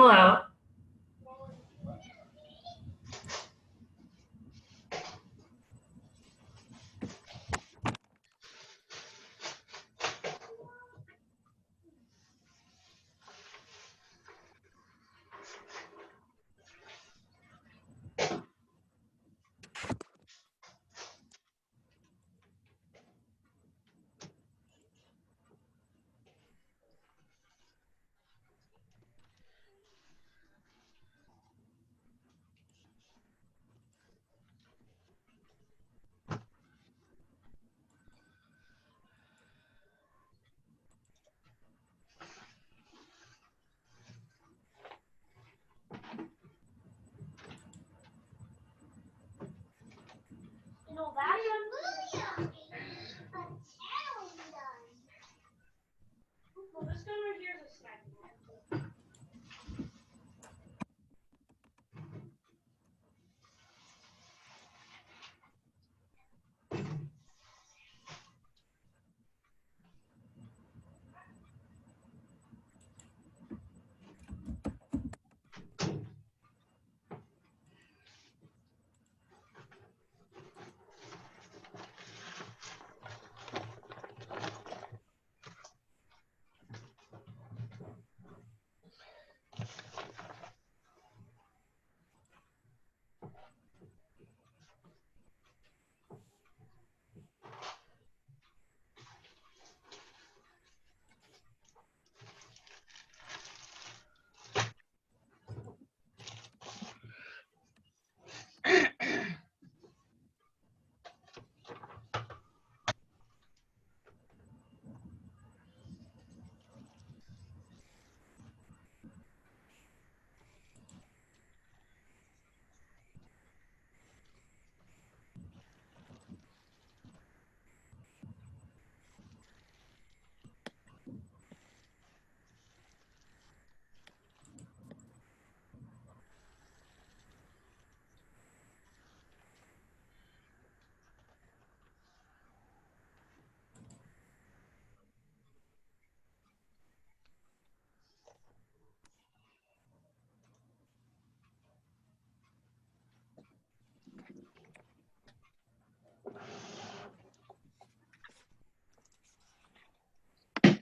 Hello.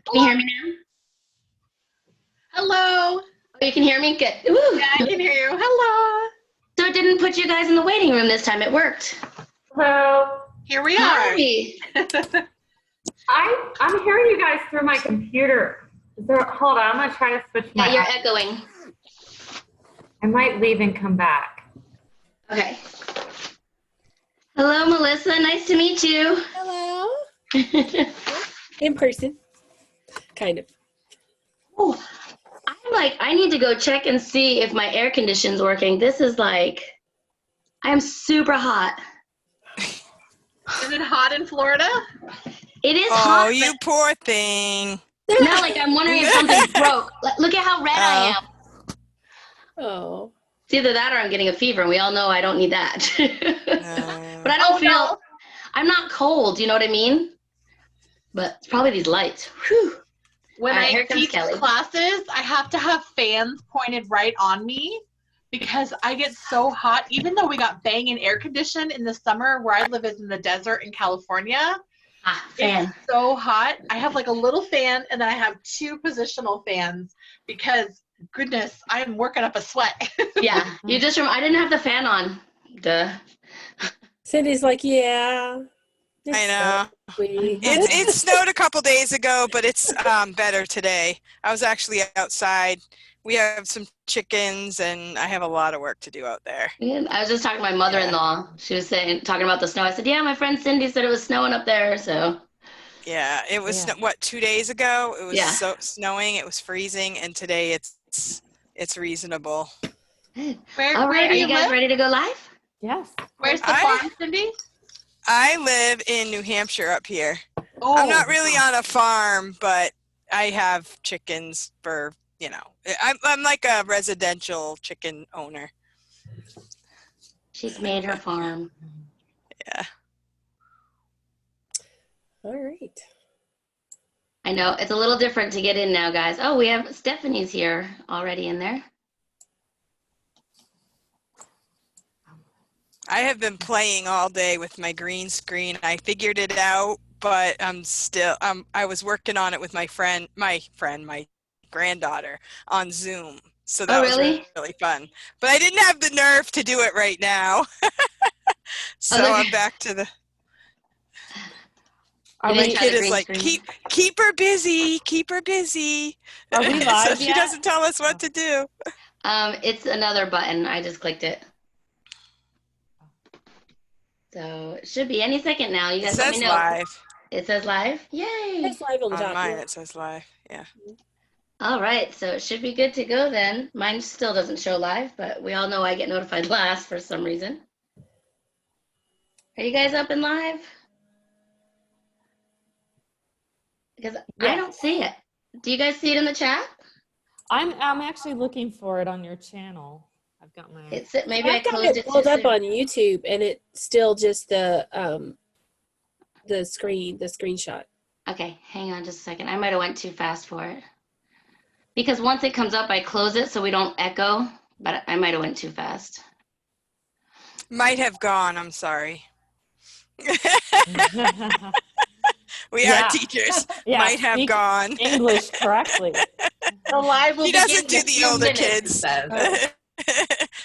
Can you hear me now? Hello. Oh, you can hear me? Good. Woo. Yeah, I can hear you. Hello. So it didn't put you guys in the waiting room this time. It worked. Hello. Here we Hi. I'm hearing you guys through my computer. Hold on, I'm gonna try to switch my. Yeah, you're echoing. I might leave and come back. Okay. Hello, Melissa. Nice to meet you. Hello. In person. Kind of. Oh, I need to go check and see if my air conditioning's working. This is I am super hot. Is it hot in Florida? It is hot. Oh, you poor thing. No, I'm wondering if something broke. Look at how red I am. Oh. It's either that or I'm getting a fever, and we all know I don't need that. But I don't feel, no. I'm not cold, you know what I mean? But it's probably these lights. Whew. When All right, I here comes teach Kelly. classes, I have to have fans pointed right on me because I get so hot. Even though we got banging air condition in the summer, where I live is in the desert in California. Fan. It's so hot. I have a little fan, and then I have 2 positional fans because, goodness, I'm working up a sweat. Yeah, I didn't have the fan on. Duh. Cindy's like, yeah. I know. Sweet. It snowed a couple days ago, but it's better today. I was actually outside. We have some chickens, and I have a lot of work to do out there. Yeah, I was just talking to my mother-in-law. She was talking about the snow. I said, yeah, my friend Cindy said it was snowing up there, so. Yeah, it was, 2 days ago? It was Yeah. snowing, it was freezing, and today it's reasonable. All right, are you guys ready to go live? Yes. Where's the farm, Cindy? I live in New Hampshire up here. Oh. I'm not really on a farm, but I have chickens for, I'm like a residential chicken owner. She's made her farm. Yeah. All right. I know, it's a little different to get in now, guys. Oh, we have Stephanie's here already in there. I have been playing all day with my green screen. I figured it out, but I'm still I was working on it with my granddaughter on Zoom. So Oh, that was really? really fun. But I didn't have the nerve to do it right now. Oh, So look. I'm back to the You my didn't try kid the is green like, screen? keep her busy, keep her busy. Are we So live she yet? doesn't tell us what to do. It's another button. I just clicked it. So it should be any second now. You It guys let me says know. live. It says live. Yay! It's live on the On top. mine Yeah. it says live. Yeah. All right, so it should be good to go then. Mine still doesn't show live, but we all know I get notified last for some reason. Are you guys up and live? Because I Yeah. don't see it. Do you guys see it in the chat? I'm actually looking for it on your channel. I've got my. It's maybe I I've got closed it it too pulled up soon. on YouTube, and it's still just the screenshot. Okay, hang on just a second. I might have went too fast for it. Because once it comes up, I close it so we don't echo, but I might have went too fast. Might have gone, I'm sorry. We Yeah. are teachers. Yeah, Might have speak gone. English correctly. The live will He begin doesn't in do a the few older minutes, it kids. says.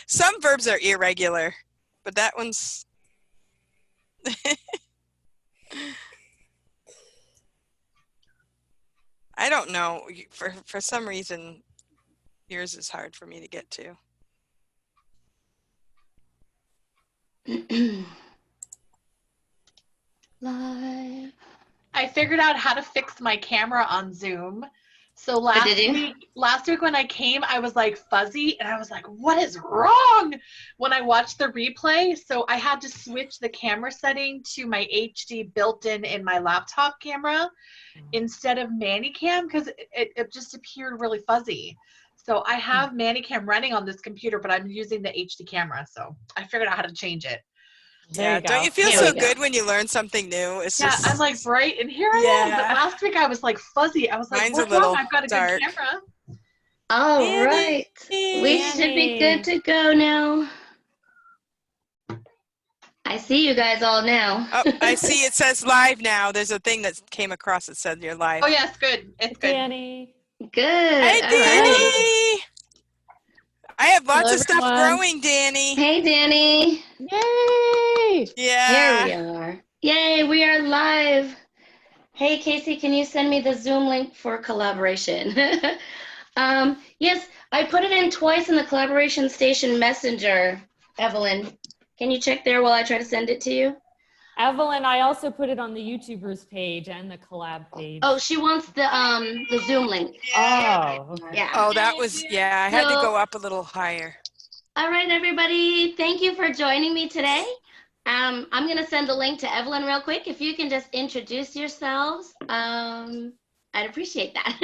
Some verbs are irregular, but that one's I don't know. For some reason yours is hard for me to get to. Live. I figured out how to fix my camera on Zoom. So did you? last week when I came, I was like fuzzy and I was like, what is wrong when I watched the replay? So I had to switch the camera setting to my HD built-in my laptop camera instead of Manicam because it just appeared really fuzzy. So I have Manicam running on this computer, but I'm using the HD camera. So I figured out how to change it. There you go. Don't you feel Here so we go. good when you learn something new? It's Yeah, just I'm like bright, and here I am. But Yeah. last week I was like fuzzy. I was like, Mine's a what's little wrong? I've got a dark. good camera. All Annie. right. We should be good to go now. I see you guys all now. Oh, I see it says live now. There's a thing that came across that said you're live. Oh, yeah, it's good. It's good. Danny. Good. Hey, All Danny. right. I have lots Hello, of stuff everyone. growing, Danny. Hey, Danny. Yay! Yeah. Here we are. Yay, we are live. Hey, Casey, can you send me the Zoom link for collaboration? Yes, I put it in twice in the Collaboration Station Messenger, Evelyn. Can you check there while I try to send it to you? Evelyn, I also put it on the YouTubers page and the collab page. Oh, she wants the Zoom link. Oh, okay. Yeah. Oh, that was, yeah, I had to So- go up a little higher. All right, everybody. Thank you for joining me today. I'm going to send the link to Evelyn real quick. If you can just introduce yourselves, I'd appreciate that.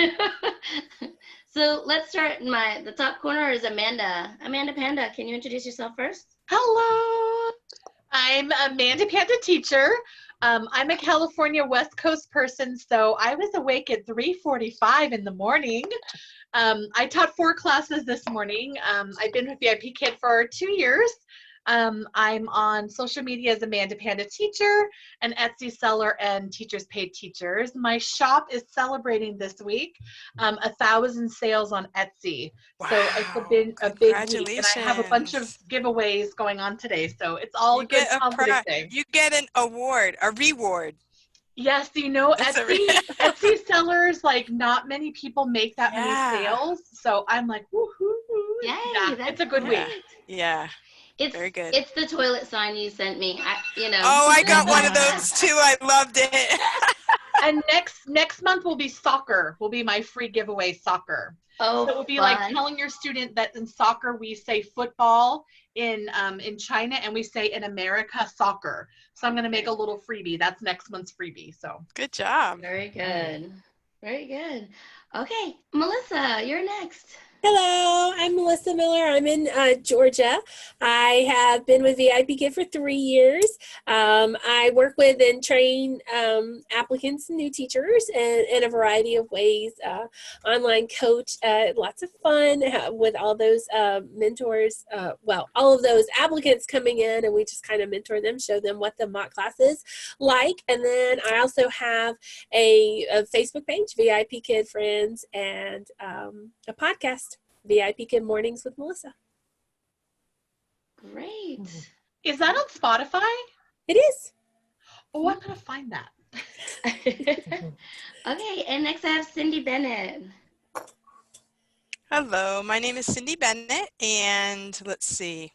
So let's start in the top corner is Amanda. Amanda Panda, can you introduce yourself first? Hello. I'm Amanda Panda teacher. I'm a California West Coast person, so I was awake at 3:45 in the morning. I taught 4 classes this morning. I've been with VIP Kid for 2 years. I'm on social media as Amanda Panda Teacher, an Etsy seller, and Teachers Paid Teachers. My shop is celebrating this week 1,000 sales on Etsy. So it's been a big week, and I have a bunch of giveaways going on today. So it's all a good positive thing. You get an award, a reward. Yes, you know, That's Etsy sellers, like not many people make that many sales. So I'm like, woohoo. Yay, Yeah, that's it's a good great. week. Yeah. Very good. It's the toilet sign you sent me. Oh, I got one of those too. I loved it. And next month will be soccer. Will be my free giveaway soccer. Oh, so it will be fun. like telling your student that in soccer we say football in China and we say in America soccer. So I'm going to make a little freebie. That's next month's freebie. So good job. Very good. Very good. Okay, Melissa, you're next. Hello, I'm Melissa Miller. I'm in Georgia. I have been with VIP Kid for 3 years. I work with and train applicants and new teachers in a variety of ways. Online coach, lots of fun with all those mentors. All of those applicants coming in, and we just kind of mentor them, show them what the mock class is like. And then I also have a Facebook page, VIP Kid Friends, and a podcast, VIP Kid Mornings with Melissa. Great. Is that on Spotify? It is. Oh, I'm gonna find that. Okay, and next I have Cindy Bennett. Hello, my name is Cindy Bennett, and let's see.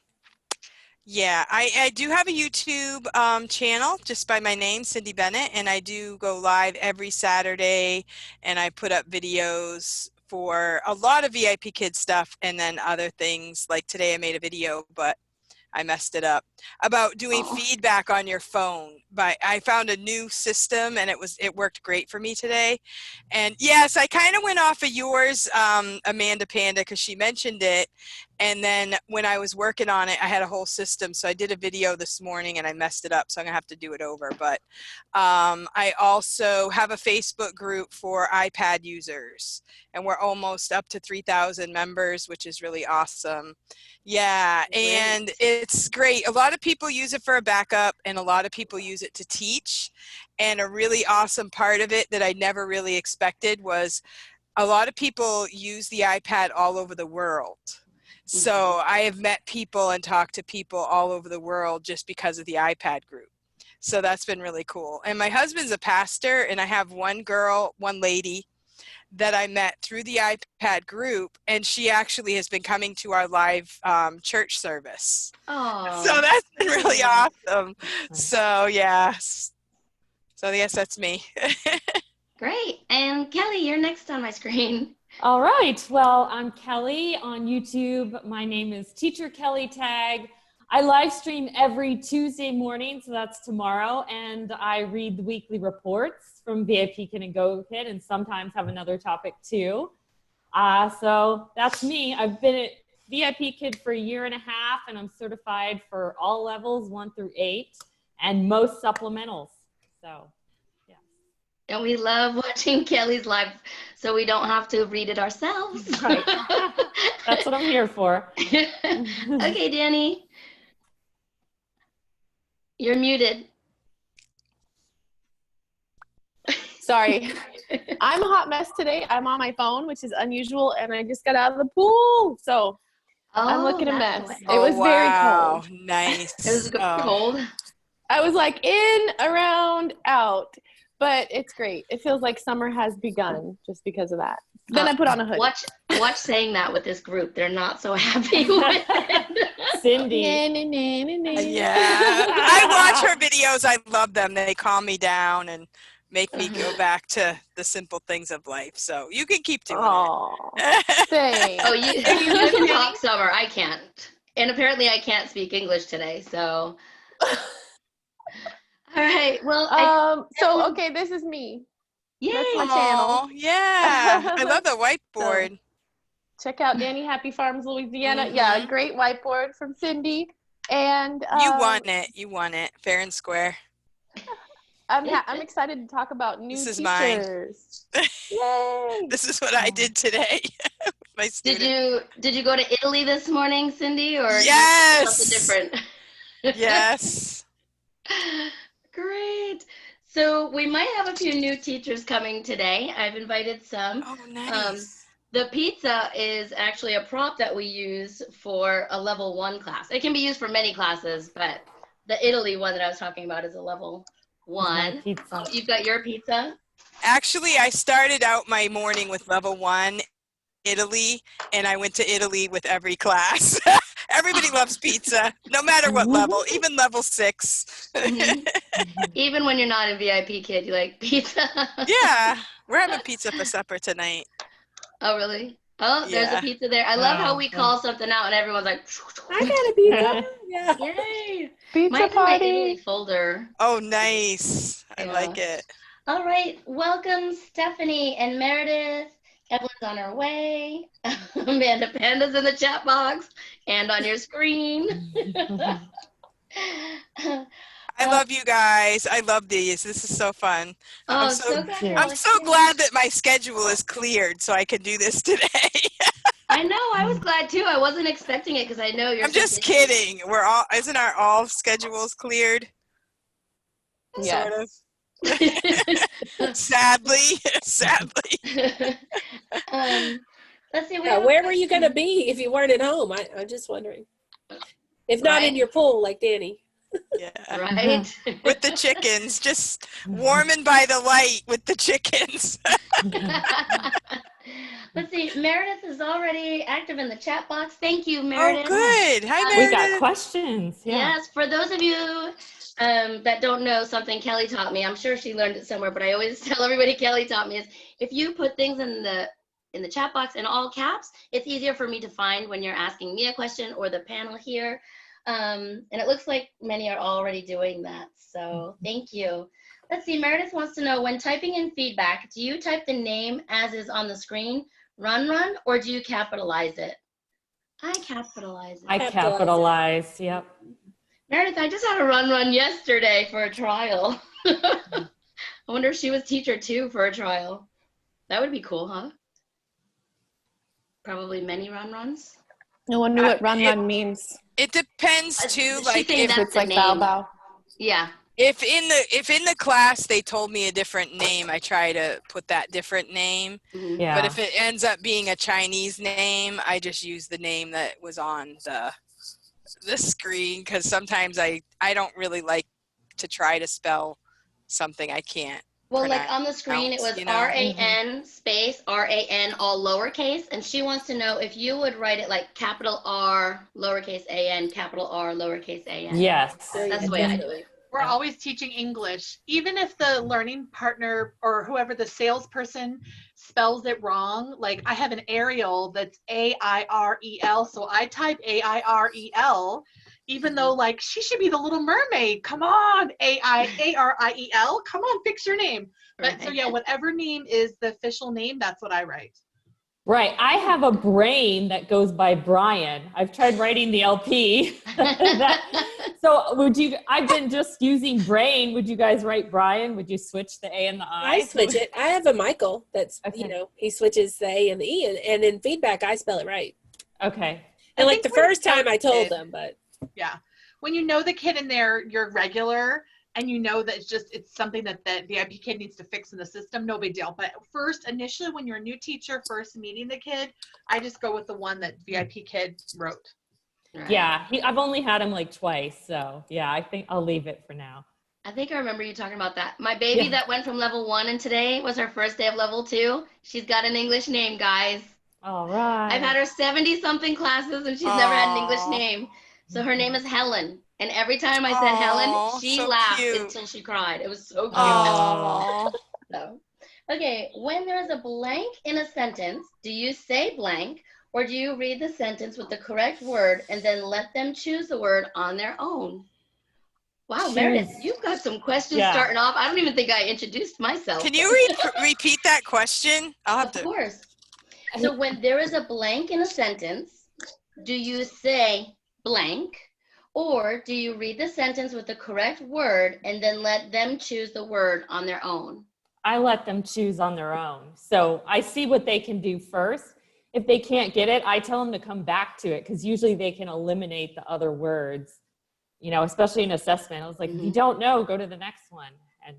Yeah, I do have a YouTube channel just by my name, Cindy Bennett, and I do go live every Saturday, and I put up videos for a lot of VIP Kids stuff, and then other things. Like today I made a video, but I messed it up, about doing feedback on your phone. But I found a new system, and it worked great for me today. And yes, I kind of went off of yours, Amanda Panda, because she mentioned it. And then when I was working on it, I had a whole system. So I did a video this morning and I messed it up. So I'm gonna have to do it over. But I also have a Facebook group for iPad users, and we're almost up to 3,000 members, which is really awesome. Yeah, and it's great. A lot of people use it for a backup, and a lot of people use it to teach. And a really awesome part of it that I never really expected was a lot of people use the iPad all over the world. So I have met people and talked to people all over the world just because of the iPad group. So that's been really cool. And my husband's a pastor, and I have one lady that I met through the iPad group, and she actually has been coming to our live church service. Oh. So that's been really awesome. So yeah. So yes, that's me. Great. And Kelly, you're next on my screen. All right. Well, I'm Kelly on YouTube. My name is Teacher Kelly Tag. I live stream every Tuesday morning, so that's tomorrow, and I read the weekly reports from VIP Kid and Go Kid, and sometimes have another topic too. So that's me. I've been at VIP Kid for 1.5 years, and I'm certified for all levels 1 through 8, and most supplementals. So. And we love watching Kelly's live, so we don't have to read it ourselves. Right. That's what I'm here for. Okay, Danny. You're muted. Sorry. I'm a hot mess today. I'm on my phone, which is unusual, and I just got out of the pool. So I'm looking a mess. It was very cold. Nice. It was cold. I was like in, around, out. But it's great. It feels like summer has begun just because of that. Then I put on a hoodie. Watch saying that with this group. They're not so happy with it. Cindy. Yeah. I watch her videos. I love them. They calm me down and make me go back to the simple things of life. So you can keep doing it. Thanks. Oh, you can talk summer. I can't. And apparently I can't speak English today, so. All right. Well, okay, this is me. Yay. That's my channel. Yeah. I love the whiteboard. So, check out Danny Happy Farms, Louisiana. Yeah, great whiteboard from Cindy. And you won it. You won it. Fair and square. I'm excited to talk about new This is teachers. mine. Yay! This is what I did today with my student. Did you go to Italy this morning, Cindy, or yes, something different? Yes. Great. So we might have a few new teachers coming today. I've invited some. Oh, nice. The pizza is actually a prop that we use for a level 1 class. It can be used for many classes, but the Italy one that I was talking about is a level 1. Pizza. You've got your pizza? Actually, I started out my morning with level 1 Italy, and I went to Italy with every class. Everybody loves pizza, no matter what level, even level 6. Even when you're not a VIP kid, you like pizza? Yeah, we're having pizza for supper tonight. Oh, really? Oh, there's a pizza there. I love how we call something out and everyone's like, I got a pizza. Yeah. yay. Pizza Might be my party. Italy folder. Oh, nice. I Yeah. like it. All right. Welcome, Stephanie and Meredith Evelyn's on her way. Amanda Panda's in the chat box and on your screen. I love you guys. I love these. This is so fun. Oh, I'm so glad you're I'm all so here. glad that my schedule is cleared so I can do this today. I know. I was glad too. I wasn't expecting it because I know you're. I'm just kidding. Isn't our all schedules cleared? Yes. Sort of. Sadly. Let's see. Yeah, where were you going to be if you weren't at home? I'm just wondering. If not in your pool, like Danny. Yeah. Right. With the chickens, just warming by the light with the chickens. Let's see. Meredith is already active in the chat box. Thank you, Meredith. Oh, good. Hi, Meredith. We got questions. Yeah. Yes. For those of you that don't know something Kelly taught me, I'm sure she learned it somewhere, but I always tell everybody Kelly taught me is if you put things in the chat box in all caps, it's easier for me to find when you're asking me a question or the panel here. And it looks like many are already doing that. So thank you. Let's see, Meredith wants to know, when typing in feedback, do you type the name as is on the screen, run, or do you capitalize it? I capitalize it. I capitalize, yep. Meredith, I just had a run yesterday for a trial. I wonder if she was teacher too for a trial. That would be cool, huh? Probably many runs. I wonder what run means. It depends too, like if It's like bow. Yeah. If in the class they told me a different name, I try to put that different name. Yeah. But if it ends up being a Chinese name, I just use the name that was on the screen, because sometimes I don't really like to try to spell something I can't. Well, like on the screen, it was R-A-N space R-A-N all lowercase, and she wants to know if you would write it like capital R, lowercase a-n, capital R, lowercase a-n. Yes. That's the way I do it. We're always teaching English. Even if the learning partner or whoever the salesperson spells it wrong, like I have an Ariel that's A-I-R-E-L, so I type A-I-R-E-L, even though like she should be the Little Mermaid. Come on, A-I-A-R-I-E-L. Come on, fix your name. But so yeah, whatever name is the official name, that's what I write. Right. I have a brain that goes by Brian. I've tried writing the LP. So I've been just using brain. Would you guys write Brian? Would you switch the A and the I? I switch it. I have a Michael that's, he switches the A and the E, and in feedback, I spell it right. Okay. And like the first time I told them, but. Yeah. When you know the kid in there, you're regular, and you know that it's something that the VIP kid needs to fix in the system, no big deal. But initially, when you're a new teacher, first meeting the kid, I just go with the one that VIP kid wrote. Right. Yeah, I've only had him like twice, so yeah, I think I'll leave it for now. I think I remember you talking about that. My baby that went from level 1 and today was her first day of level 2. She's got an English name, guys. All right. I've had her 70-something classes, and she's never had an English name. So her name is Helen. And every time I said Helen, she laughed until she cried. It was so cute. So, okay, when there's a blank in a sentence, do you say blank, or do you read the sentence with the correct word and then let them choose the word on their own? Wow, Meredith, you've got some questions starting off. I don't even think I introduced myself. Can you repeat that question? Of course. So when there is a blank in a sentence, do you say blank, or do you read the sentence with the correct word and then let them choose the word on their own? I let them choose on their own. So I see what they can do first. If they can't get it, I tell them to come back to it, because usually they can eliminate the other words, especially in assessment. I was like, if you don't know, go to the next one. And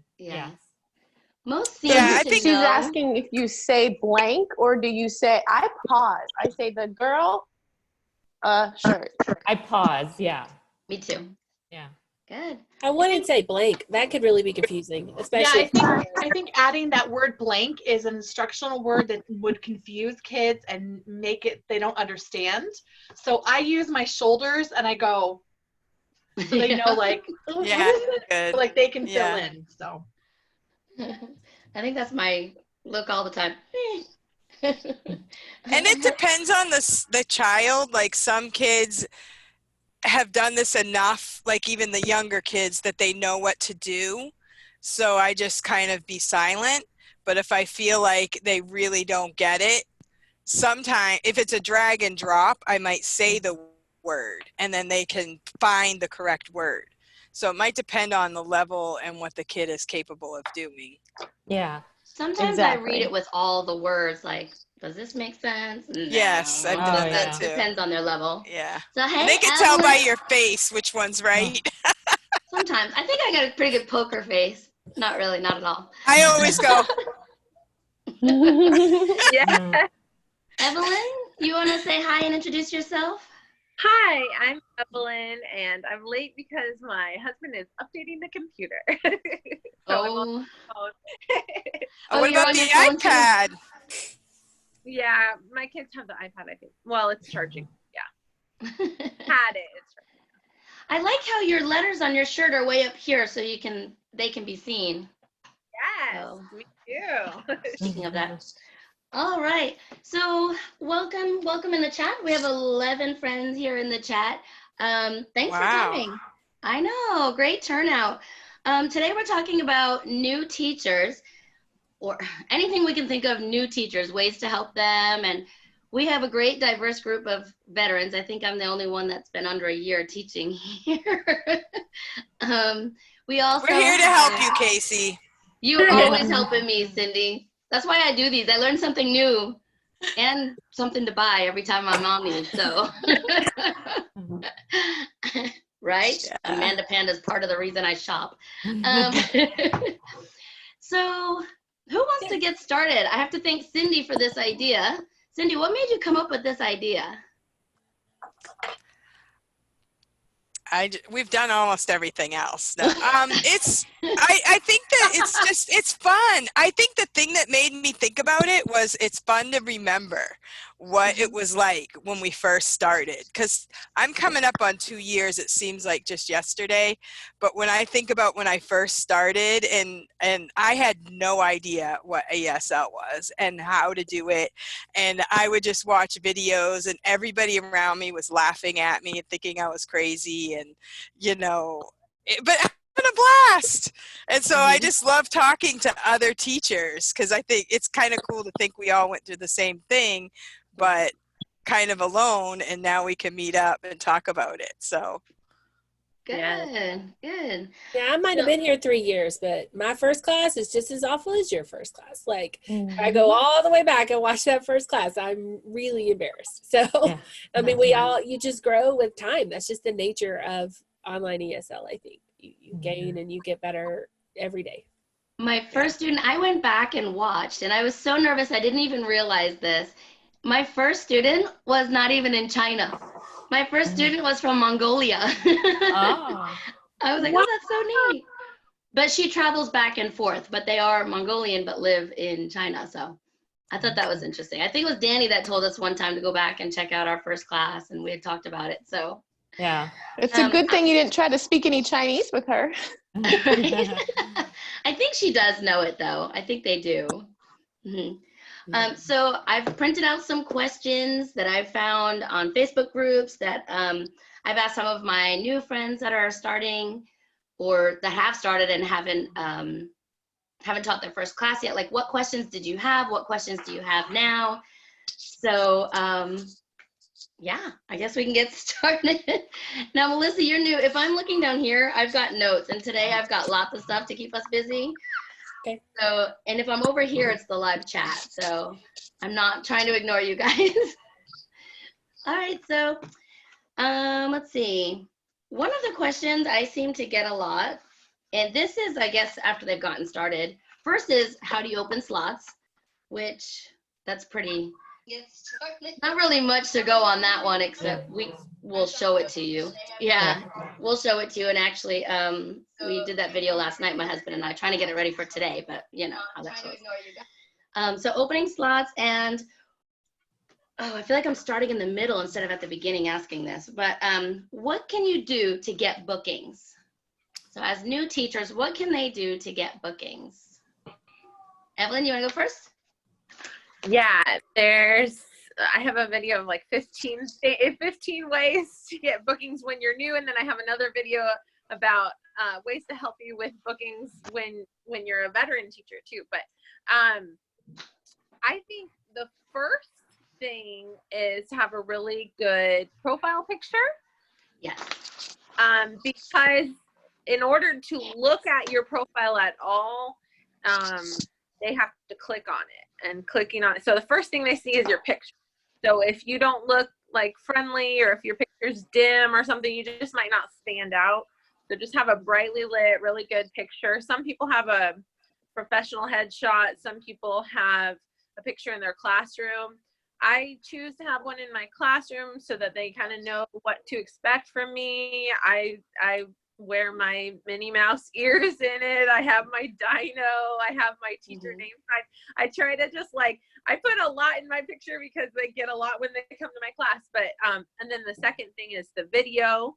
most I think she's asking if you say blank, or do you say, I pause. I say the girl shirt. I pause, yeah. Me too. Yeah. Good. I wouldn't say blank. That could really be confusing, especially. Yeah, I think adding that word blank is an instructional word that would confuse kids and make it they don't understand. So I use my shoulders and I go, so they know like, good. Like they can fill in. So I think that's my look all the time. And it depends on the child. Like some kids have done this enough, like even the younger kids, that they know what to do. So I just kind of be silent. But if I feel like they really don't get it, sometimes if it's a drag and drop, I might say the word and then they can find the correct word. So it might depend on the level and what the kid is capable of doing. Yeah. Sometimes I read it with all the words, like, does this make sense? No. Yes, I've done that too. Depends on their level. Yeah. So, hey, and they can tell by your face which one's right. Sometimes. I think I got a pretty good poker face. Not really, not at all. I always go. Yeah. Evelyn, you want to say hi and introduce yourself? Hi, I'm Evelyn, and I'm late because my husband is updating the computer. Oh. What about the iPad? Yeah, my kids have the iPad, I think. Well, it's charging. Yeah. Had it. It's charging. I like how your letters on your shirt are way up here so they can be seen. Yes, me too. Speaking of that. All right. So welcome in the chat. We have 11 friends here in the chat. Thanks for coming. I know, great turnout. Today we're talking about new teachers, or anything we can think of, new teachers, ways to help them. And we have a great diverse group of veterans. I think I'm the only one that's been under a year teaching here. We're here to help you, Casey. You're always helping me, Cindy. That's why I do these. I learn something new and something to buy every time I'm on these. So, right? Yeah. Amanda Panda is part of the reason I shop. So, who wants to get started? I have to thank Cindy for this idea. Cindy, what made you come up with this idea? We've done almost everything else. No, I think that it's fun. I think the thing that made me think about it was it's fun to remember what it was like when we first started. Because I'm coming up on 2 years, it seems like just yesterday. But when I think about when I first started and I had no idea what ESL was and how to do it. And I would just watch videos and everybody around me was laughing at me and thinking I was crazy. And, but I had a blast. And so I just love talking to other teachers because I think it's kind of cool to think we all went through the same thing, but kind of alone. And now we can meet up and talk about it. So. Good. Yeah, I might have been here 3 years, but my first class is just as awful as your first class. Like, I go all the way back and watch that first class. I'm really embarrassed. So, I mean, you just grow with time. That's just the nature of online ESL, I think. You gain and you get better every day. My first student, I went back and watched, and I was so nervous I didn't even realize this. My first student was not even in China. My first student was from Mongolia. I was like, oh, that's so neat. But she travels back and forth, but they are Mongolian but live in China. So I thought that was interesting. I think it was Danny that told us one time to go back and check out our first class, and we had talked about it. So yeah, it's a good thing you didn't try to speak any Chinese with her. I think she does know it, though. I think they do. So I've printed out some questions that I've found on Facebook groups that I've asked some of my new friends that are starting or that have started and haven't taught their first class yet. Like, what questions did you have? What questions do you have now? So yeah, I guess we can get started. Now, Melissa, you're new. If I'm looking down here, I've got notes, and today I've got lots of stuff to keep us busy. Okay. So, and if I'm over here, it's the live chat. So I'm not trying to ignore you guys. All right. So let's see. One of the questions I seem to get a lot, and this is, I guess, after they've gotten started. First is, how do you open slots? Which that's pretty, not really much to go on that one, except we'll show it to you. Yeah, we'll show it to you. And actually, we did that video last night, my husband and I, trying to get it ready for today, but you know how that goes. So opening slots, and I feel like I'm starting in the middle instead of at the beginning asking this, but what can you do to get bookings? So as new teachers, what can they do to get bookings? Evelyn, you wanna go first? Yeah, I have a video of like 15 ways to get bookings when you're new, and then I have another video about ways to help you with bookings when you're a veteran teacher too. But I think the first thing is to have a really good profile picture. Yes. Because in order to look at your profile at all, they have to click on it, and clicking on it. So the first thing they see is your picture. So if you don't look like friendly, or if your picture's dim or something, you just might not stand out. So just have a brightly lit, really good picture. Some people have a professional headshot. Some people have a picture in their classroom. I choose to have one in my classroom so that they kind of know what to expect from me. I wear my Minnie Mouse ears in it. I have my dino. I have my teacher name tag. I try to just I put a lot in my picture because they get a lot when they come to my class. But and then the second thing is the video.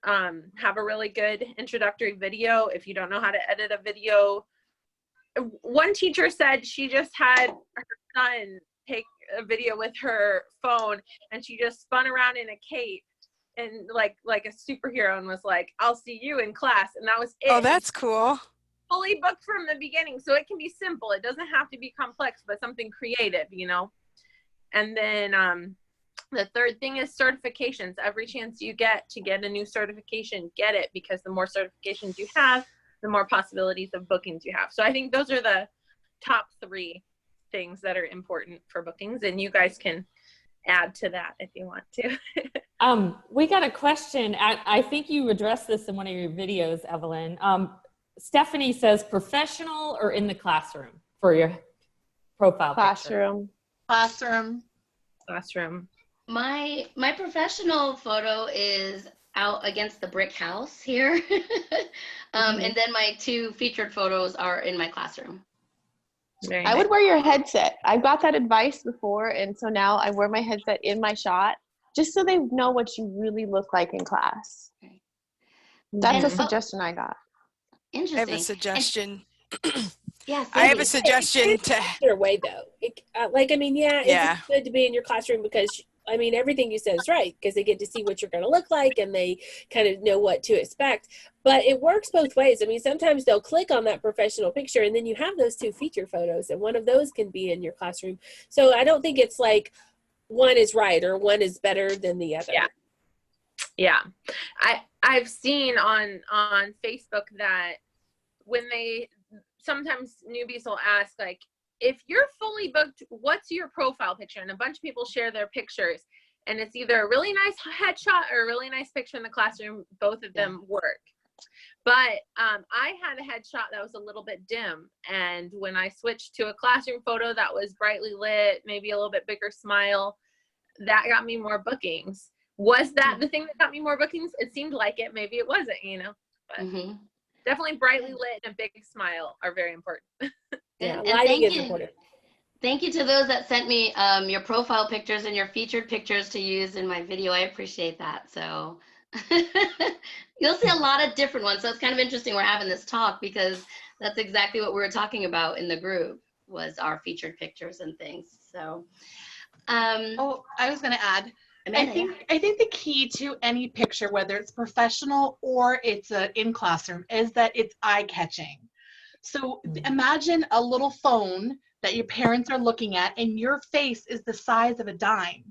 Have a really good introductory video. If you don't know how to edit a video, one teacher said she just had her son take a video with her phone, and she just spun around in a cape and like a superhero, and was like, "I'll see you in class," and that was it. Oh, that's cool. Fully booked from the beginning, so it can be simple. It doesn't have to be complex, but something creative, you know. And then the third thing is certifications. Every chance you get to get a new certification, get it, because the more certifications you have, the more possibilities of bookings you have. So I think those are the top 3 things that are important for bookings, and you guys can add to that if you want to. We got a question. I think you addressed this in one of your videos, Evelyn. Stephanie says, professional or in the classroom for your profile Classroom. Picture? Classroom. My professional photo is out against the brick house here. And then my 2 featured photos are in my classroom. I would wear your headset. I got that advice before, and so now I wear my headset in my shot just so they know what you really look like in class. Okay. That's a suggestion I got. Interesting. I have a suggestion. Yes. I have a suggestion to. Either way, though, it's good to be in your classroom because everything you said is right, because they get to see what you're going to look like and they kind of know what to expect. But it works both ways. Sometimes they'll click on that professional picture, and then you have those 2 feature photos, and one of those can be in your classroom. So I don't think it's like one is right or one is better than the other. Yeah. I've seen on Facebook that when sometimes newbies will ask, like, if you're fully booked, what's your profile picture? And a bunch of people share their pictures, and it's either a really nice headshot or a really nice picture in the classroom. Both of them work. But I had a headshot that was a little bit dim, and when I switched to a classroom photo that was brightly lit, maybe a little bit bigger smile, that got me more bookings. Was that the thing that got me more bookings? It seemed like it. Maybe it wasn't, but definitely brightly lit and a big smile are very important. And lighting is important. Thank you to those that sent me your profile pictures and your featured pictures to use in my video. I appreciate that. So you'll see a lot of different ones. So it's kind of interesting we're having this talk, because that's exactly what we were talking about in the group, was our featured pictures and things. So I was going to add, I think the key to any picture, whether it's professional or it's in classroom, is that it's eye-catching. So imagine a little phone that your parents are looking at, and your face is the size of a dime.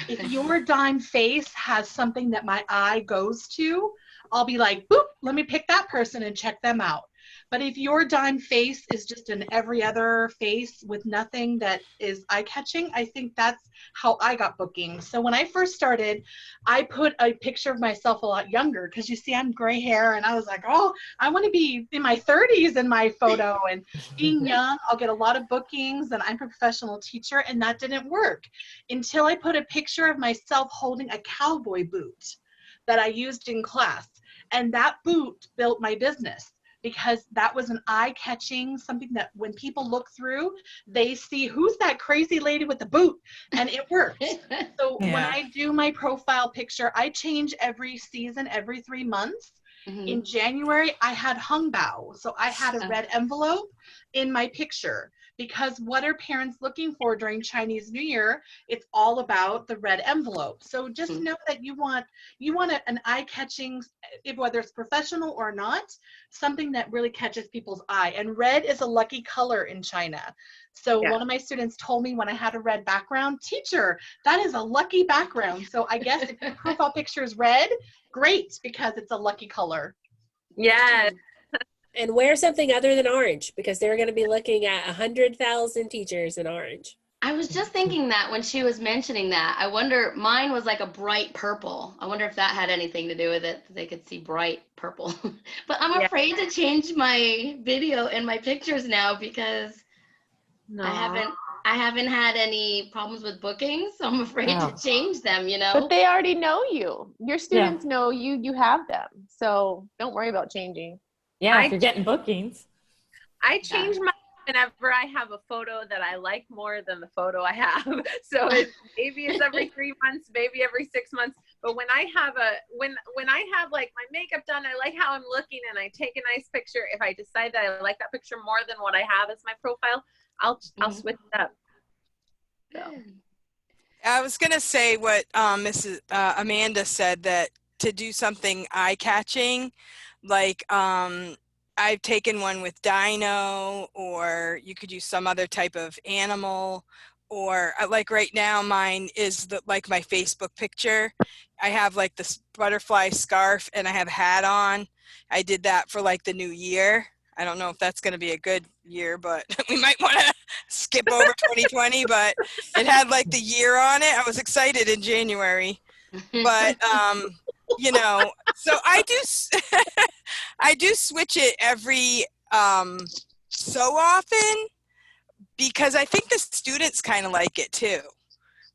If your dime face has something that my eye goes to, I'll be like, boop, let me pick that person and check them out. But if your dime face is just an every other face with nothing that is eye-catching, I think that's how I got bookings. So when I first started, I put a picture of myself a lot younger, because you see I'm gray hair, and I was like, oh, I want to be in my 30s in my photo, and being young, I'll get a lot of bookings, and I'm a professional teacher, and that didn't work until I put a picture of myself holding a cowboy boot that I used in class, and that boot built my business. Because that was an eye-catching, something that when people look through, they see, who's that crazy lady with the boot? And it works. So when I do my profile picture, I change every season, every 3 months. In January, I had hung bao. So I had a red envelope in my picture, because what are parents looking for during Chinese New Year? It's all about the red envelope. So just know that you want an eye-catching whether it's professional or not, something that really catches people's eye. And red is a lucky color in China. So one of my students told me when I had a red background, teacher, that is a lucky background. So I guess if your profile picture is red, great, because it's a lucky color. Yes. And wear something other than orange, because they're going to be looking at 100,000 teachers in orange. I was just thinking that when she was mentioning that. I wonder, mine was like a bright purple. I wonder if that had anything to do with it, that they could see bright purple. But I'm afraid to change my video and my pictures now because I haven't had any problems with bookings, so I'm afraid to change them, you know. But they already know you. Your students know you. You have them. So don't worry about changing. Yeah, if you're getting bookings. I change my whenever I have a photo that I like more than the photo I have. So maybe it's every 3 months, maybe every 6 months. But when I have when I have like my makeup done, I like how I'm looking and I take a nice picture. If I decide that I like that picture more than what I have as my profile, I'll switch it up. So. I was going to say what Mrs. Amanda said, that to do something eye-catching, like I've taken one with dino, or you could use some other type of animal, or like right now mine is like my Facebook picture. I have like this butterfly scarf and I have a hat on. I did that for like the new year. I don't know if that's going to be a good year, but we might want to skip over 2020, but it had like the year on it. I was excited in January, but you know, so I do switch it every so often, because I think the students kind of like it too.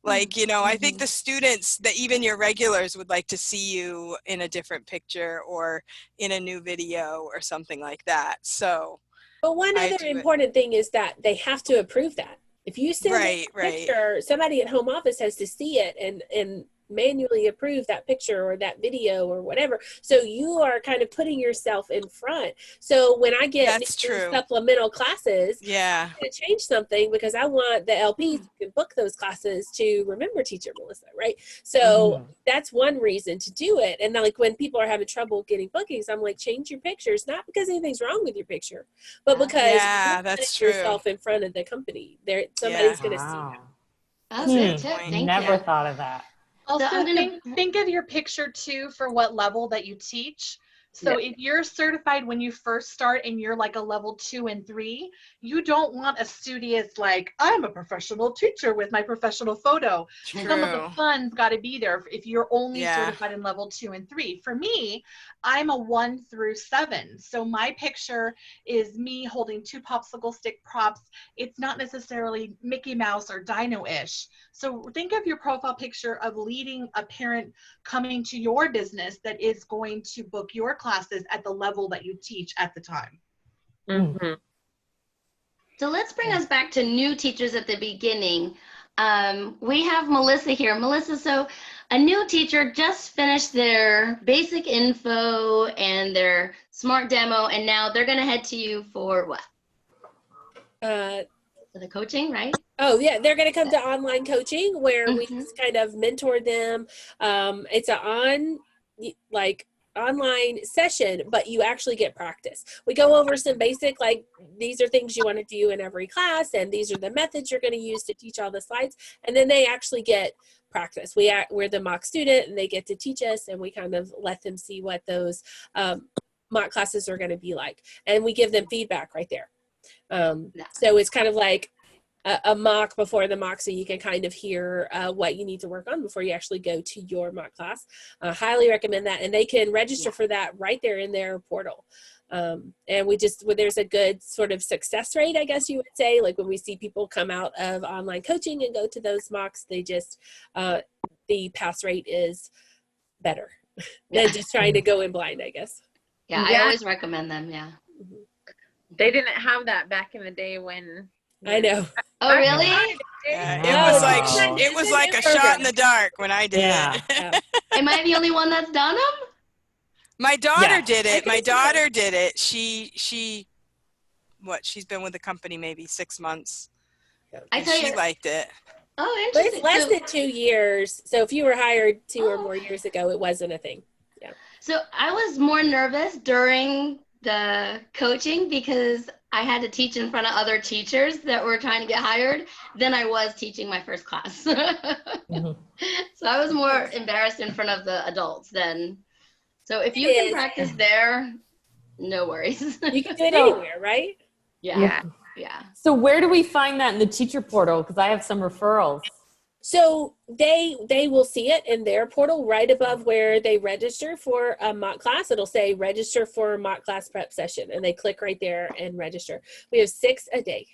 Like, you know, I think the students, that even your regulars would like to see you in a different picture or in a new video or something like that. So, but one other important thing is that they have to approve that. If you send a picture, somebody at home office has to see it and manually approve that picture or that video or whatever. So you are kind of putting yourself in front. So when I get supplemental classes, I'm going to change something because I want the LPs who can book those classes to remember Teacher Melissa, right? So that's one reason to do it. And then, like, when people are having trouble getting bookings, I'm like, change your pictures, not because anything's wrong with your picture, but because that's true. yourself in front of the company. Somebody's going to see that. That's a good tip. Thank Never you. thought of that. Also, think of your picture too for what level that you teach. So if you're certified when you first start and you're like a level 2 and 3, you don't want a studious, like, I'm a professional teacher with my professional photo. True. Some of the fun's got to be there if you're only certified in level 2 and 3. For me, I'm a 1 through 7. So my picture is me holding 2 popsicle stick props. It's not necessarily Mickey Mouse or Dino-ish. So think of your profile picture of leading a parent coming to your business that is going to book your classes at the level that you teach at the time. So let's bring us back to new teachers at the beginning. We have Melissa here. Melissa, so a new teacher just finished their basic info and their smart demo, and now they're going to head to you for what? For the coaching, right? Oh, yeah. They're going to come to online coaching where we just kind of mentor them. It's an online session, but you actually get practice. We go over some basic, like, these are things you want to do in every class, and these are the methods you're going to use to teach all the slides. And then they actually get practice. We're the mock student, and they get to teach us, and we kind of let them see what those mock classes are going to be like. And we give them feedback right there. So it's kind of like a mock before the mock, so you can kind of hear what you need to work on before you actually go to your mock class. Highly recommend that, and they can register for that right there in their portal. And there's a good sort of success rate, I guess you would say. Like, when we see people come out of online coaching and go to those mocks, they just the pass rate is better than just trying to go in blind, I guess. I always recommend them. They didn't have that back in the day when. I know. Oh, really? It was like a shot in the dark when I did it. Am I the only one that's done them? My daughter did it. My daughter did it. She's been with the company maybe 6 months. She liked it. Oh, But interesting. it's less than 2 years. So if you were hired 2 or more years ago, it wasn't a thing. Yeah. So I was more nervous during the coaching because I had to teach in front of other teachers that were trying to get hired than I was teaching my first class. Mhm. So I was more embarrassed in front of the adults then. So if you It can is. practice there, no worries. You can do it So- anywhere, right? Yeah. Yeah. So where do we find that in the teacher portal? Because I have some referrals. So they will see it in their portal right above where they register for a mock class. It'll say register for a mock class prep session, and they click right there and register. We have 6 a day.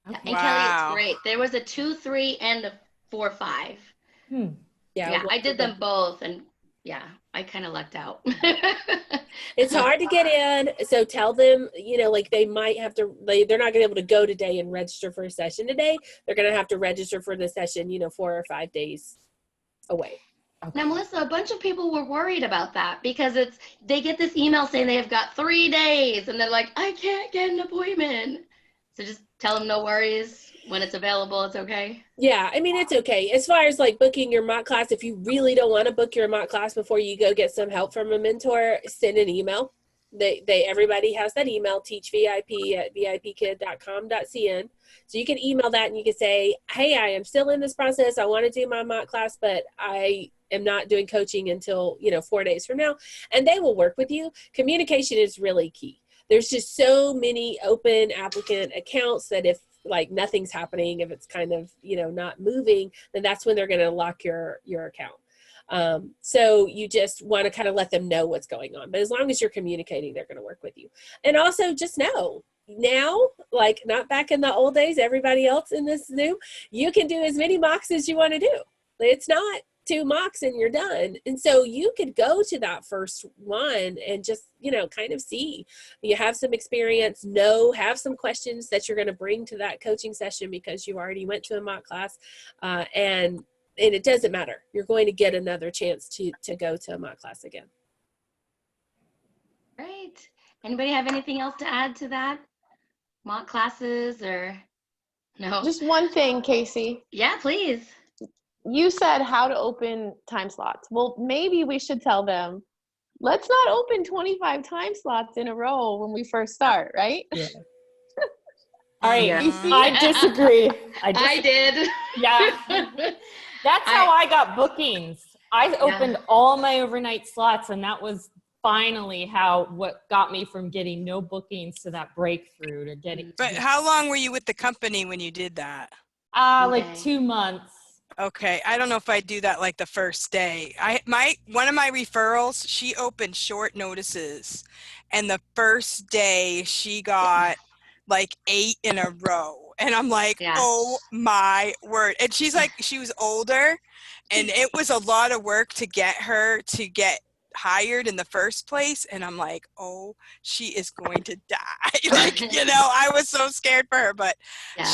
And Wow. Kelly, it's great. There was a 2, 3, and a 4, 5. Yeah, I did them both, and yeah, I kind of lucked out. It's hard to get in, so tell them, like they might have to, they're not going to be able to go today and register for a session today. They're going to have to register for the session, 4 or 5 days away. Now, Melissa, a bunch of people were worried about that because they get this email saying they have got 3 days, and they're like, I can't get an appointment. So just tell them no worries. When it's available, it's okay. Yeah, I mean, it's okay. As far as like booking your mock class, if you really don't want to book your mock class before you go get some help from a mentor, send an email. Everybody has that email, teachvip@vipkid.com.cn. So you can email that and you can say, hey, I am still in this process. I want to do my mock class, but I am not doing coaching until, 4 days from now. And they will work with you. Communication is really key. There's just so many open applicant accounts that if like nothing's happening, if it's kind of, not moving, then that's when they're going to lock your account. So you just want to kind of let them know what's going on. But as long as you're communicating, they're going to work with you. And also just know now, like not back in the old days, everybody else in this Zoom, you can do as many mocks as you want to do. It's not 2 mocks and you're done. And so you could go to that first one and just, kind of see. You have some experience, have some questions that you're going to bring to that coaching session because you already went to a mock class. And it doesn't matter. You're going to get another chance to go to a mock class again. Great. Anybody have anything else to add to that? Mock classes or no? Just one thing, Casey. Yeah, please. You said how to open time slots. Well, maybe we should tell them, let's not open 25 time slots in a row when we first start, right? Yeah. All right, Yeah. I disagree. I did. Yeah. That's how I got bookings. I opened all my overnight slots, and that was finally what got me from getting no bookings to that breakthrough to getting. But how long were you with the company when you did that? Like 2 months. Okay, I don't know if I do that like the first day. One of my referrals, she opened short notices, and the first day she got like 8 in a row, and I'm like, oh my word! And she's like, she was older, and it was a lot of work to get her to get hired in the first place, and I'm like, oh, she is going to die. Like, I was so scared for her, but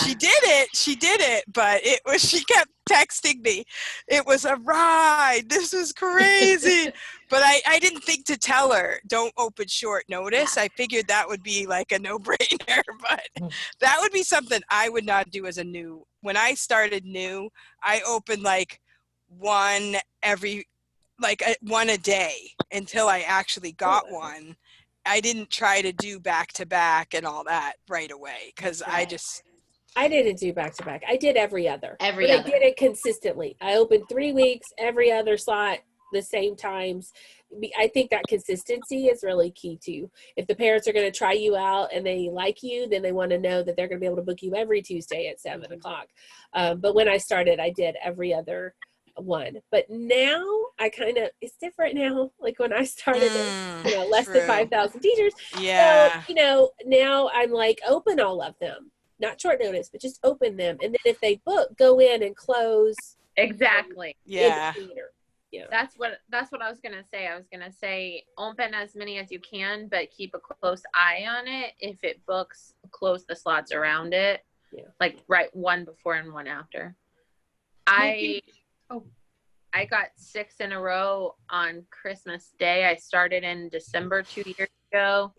she did it, but she kept texting me, it was a ride, this was crazy. But I didn't think to tell her don't open short notice. I figured that would be like a no-brainer, but that would be something I would not do as a new. When I started new, I opened like one a day until I actually got one. I didn't try to do back to back and all that right away because I didn't do back to back. I did every other. I did it consistently. I opened 3 weeks, every other slot, the same times. I think that consistency is really key too. If the parents are going to try you out and they like you, then they want to know that they're going to be able to book you every Tuesday at 7 o'clock. But when I started, I did every other one. But now it's different now. Like when I started, less than 5,000 teachers. Yeah. So, now I'm like, open all of them. Not short notice, but just open them. And then if they book, go in and close. Exactly. Yeah. Yeah. That's what I was going to say. I was going to say open as many as you can, but keep a close eye on it. If it books, close the slots around it. Yeah. Like right one before and one after. I got 6 in a row on Christmas Day. I started in December 2 years ago.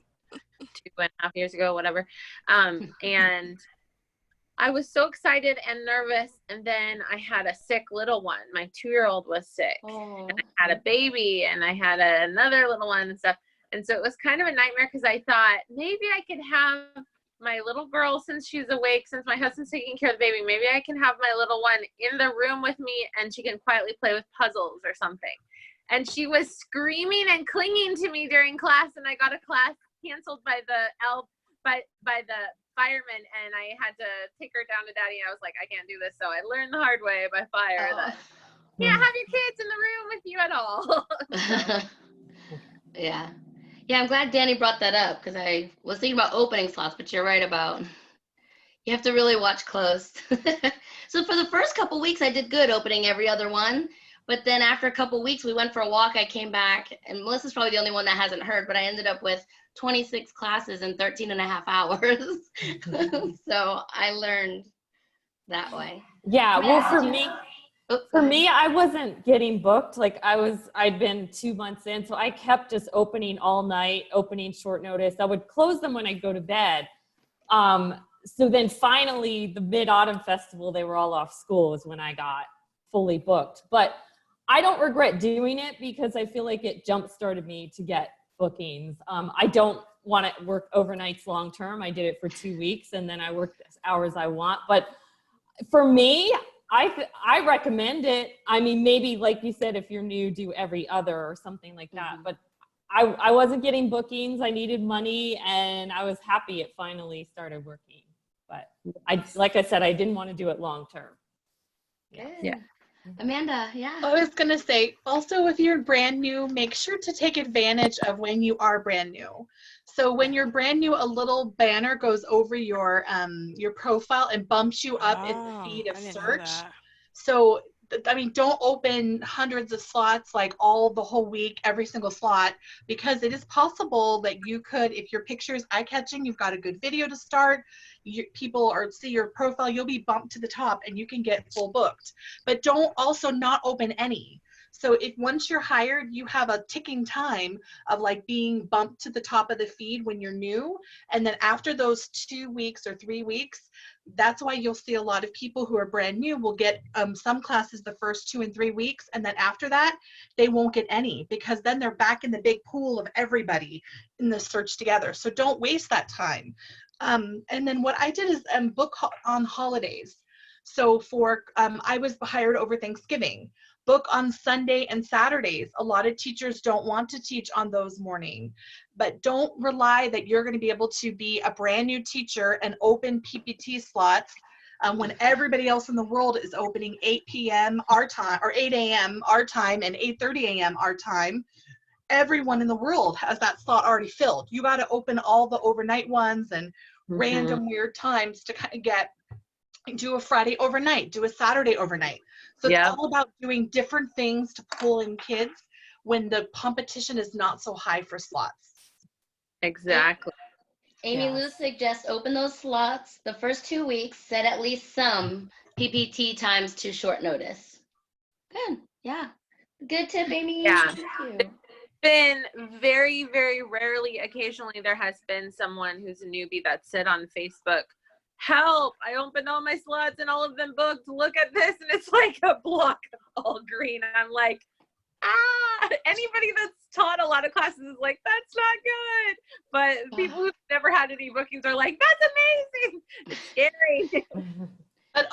2.5 years ago, whatever. And I was so excited and nervous, and then I had a sick little one. My 2-year-old was sick. Oh. And I had a baby, and I had another little one and stuff. And so it was kind of a nightmare because I thought maybe I could have my little girl, since she's awake, since my husband's taking care of the baby, maybe I can have my little one in the room with me and she can quietly play with puzzles or something. And she was screaming and clinging to me during class, and I got a class canceled by the fireman, and I had to take her down to daddy, and I was like, I can't do this. So I learned the hard way by fire that you can't have your kids in the room with you at all. Yeah. Yeah, I'm glad Danny brought that up because I was thinking about opening slots, but you're right about you have to really watch close. So for the first couple weeks, I did good opening every other one. But then after a couple weeks, we went for a walk. I came back, and Melissa's probably the only one that hasn't heard, but I ended up with 26 classes in 13 and a half hours. So I learned that way. Yeah, well, for me, I wasn't getting booked. Like I'd been 2 months in, so I kept just opening all night, opening short notice. I would close them when I go to bed. So then finally the Mid-Autumn Festival, they were all off school is when I got fully booked. But I don't regret doing it because I feel like it jump-started me to get bookings. I don't want to work overnights long-term. I did it for 2 weeks and then I worked as hours I want. But for me, I recommend it. I mean, maybe like you said, if you're new, do every other or something like that. But I wasn't getting bookings. I needed money and I was happy it finally started working. But like I said, I didn't want to do it long-term. Yeah. Amanda, yeah. I was going to say, also, if you're brand new, make sure to take advantage of when you are brand new. So when you're brand new, a little banner goes over your profile and bumps you up in the feed of search. So, I mean, don't open hundreds of slots, like the whole week, every single slot, because it is possible that you could, if your picture is eye-catching, you've got a good video to start, people see your profile, you'll be bumped to the top and you can get full booked. But don't also not open any. So if once you're hired, you have a ticking time of like being bumped to the top of the feed when you're new. And then after those 2 weeks or 3 weeks, that's why you'll see a lot of people who are brand new will get some classes the first 2 and 3 weeks. And then after that, they won't get any because then they're back in the big pool of everybody in the search together. So don't waste that time. And then what I did is book on holidays. So I was hired over Thanksgiving. Book on Sunday and Saturdays. A lot of teachers don't want to teach on those mornings, but don't rely that you're going to be able to be a brand new teacher and open PPT slots when everybody else in the world is opening 8 p.m. our time or 8 a.m. our time and 8:30 a.m. our time. Everyone in the world has that slot already filled. You got to open all the overnight ones and random weird times to kind of do a Friday overnight, do a Saturday overnight. So it's all about doing different things to pull in kids when the competition is not so high for slots. Exactly. Amy Lou suggests open those slots the first 2 weeks, set at least some PPT times to short notice. Good. Yeah. Good tip, Amy. Yeah. Thank you. Been very, very rarely, occasionally there has been someone who's a newbie that said on Facebook, help, I opened all my slots and all of them booked, look at this, and it's like a block of all green, and I'm like, anybody that's taught a lot of classes is like, that's not good, but people who've never had any bookings are like, that's amazing. It's scary. But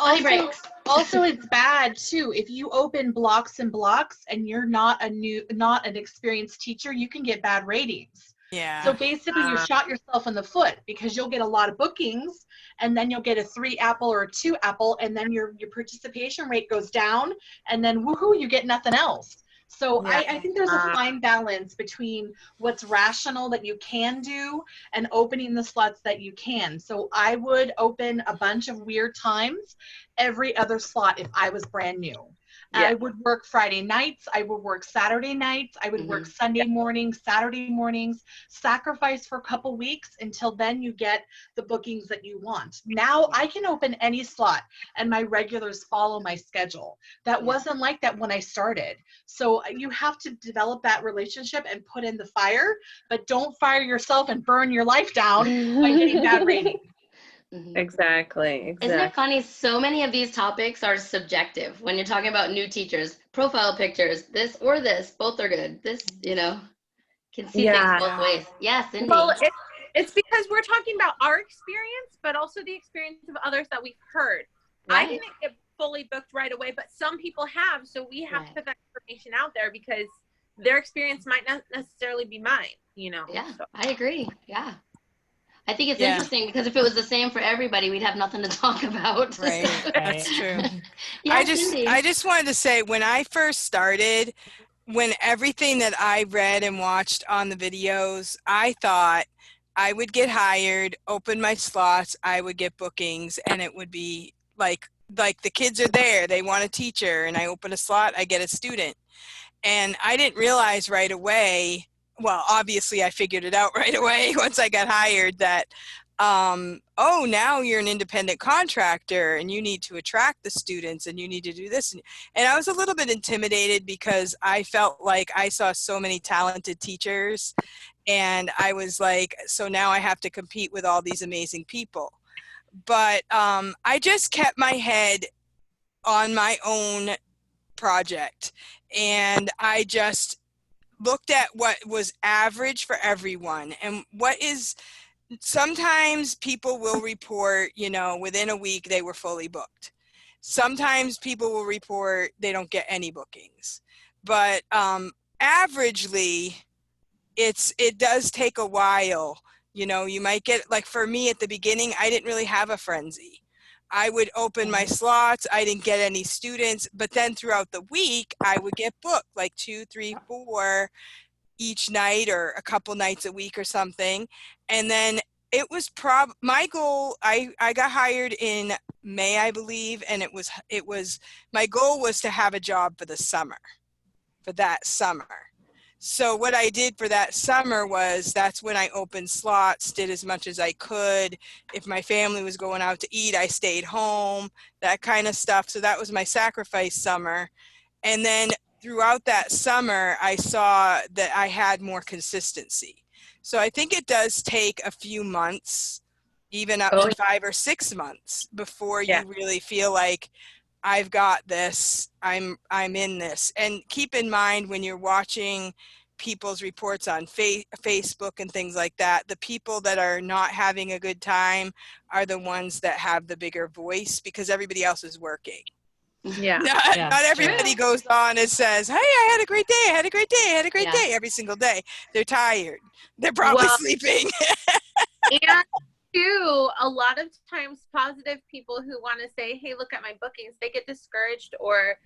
also it's bad too. If you open blocks and blocks and you're not an experienced teacher, you can get bad ratings. Yeah. So basically you shot yourself in the foot because you'll get a lot of bookings and then you'll get a 3 apple or a 2 apple and then your participation rate goes down and then woohoo, you get nothing else. So I think there's a fine balance between what's rational that you can do and opening the slots that you can. So I would open a bunch of weird times every other slot if I was brand new. I would work Friday nights. I would work Saturday nights. I would work Sunday mornings, Saturday mornings, sacrifice for a couple weeks until then you get the bookings that you want. Now I can open any slot and my regulars follow my schedule. That wasn't like that when I started. So you have to develop that relationship and put in the fire, but don't fire yourself and burn your life down by getting bad ratings. Exactly. Isn't it funny? So many of these topics are subjective when you're talking about new teachers. Profile pictures, this or this, both are good. This, can see things both ways. Yeah, Cindy. Well, it's because we're talking about our experience, but also the experience of others that we've heard. Right. I didn't get fully booked right away, but some people have. So we have to put that information out there because their experience might not necessarily be mine, Yeah, So. I agree. Yeah. I think it's interesting because if it was the same for everybody, we'd have nothing to talk about. Right. That's true. Yeah, I just wanted to say, when I first started, when everything that I read and watched on the videos, I thought I would get hired, open my slots, I would get bookings, and it would be like the kids are there, they want a teacher, and I open a slot, I get a student. And I didn't realize right away, well, obviously I figured it out right away once I got hired, that oh, now you're an independent contractor and you need to attract the students and you need to do this. And I was a little bit intimidated because I felt like I saw so many talented teachers, and I was like, so now I have to compete with all these amazing people. But I just kept my head on my own project, and I just looked at what was average for everyone, and what is, sometimes people will report, within a week they were fully booked. Sometimes people will report they don't get any bookings. But averagely, it does take a while. You might get, like for me at the beginning, I didn't really have a frenzy. I would open my slots, I didn't get any students, but then throughout the week, I would get booked like 2, 3, 4 each night, or a couple nights a week or something. And then it was my goal, I got hired in May, I believe, and it was my goal was to have a job for that summer. So what I did for that summer was, that's when I opened slots, did as much as I could. If my family was going out to eat, I stayed home, that kind of stuff. So that was my sacrifice summer. And then throughout that summer, I saw that I had more consistency. So I think it does take a few months, even up to 5 or 6 months, before you really feel like, I've got this, I'm in this. And keep in mind, when you're watching people's reports on Facebook and things like that, the people that are not having a good time are the ones that have the bigger voice, because everybody else is working. Yeah. Not everybody goes on and says, hey, I had a great day, I had a great day, I had a great day every single day. They're tired. They're probably sleeping. And too, a lot of times positive people who want to say, hey, look at my bookings, they get discouraged or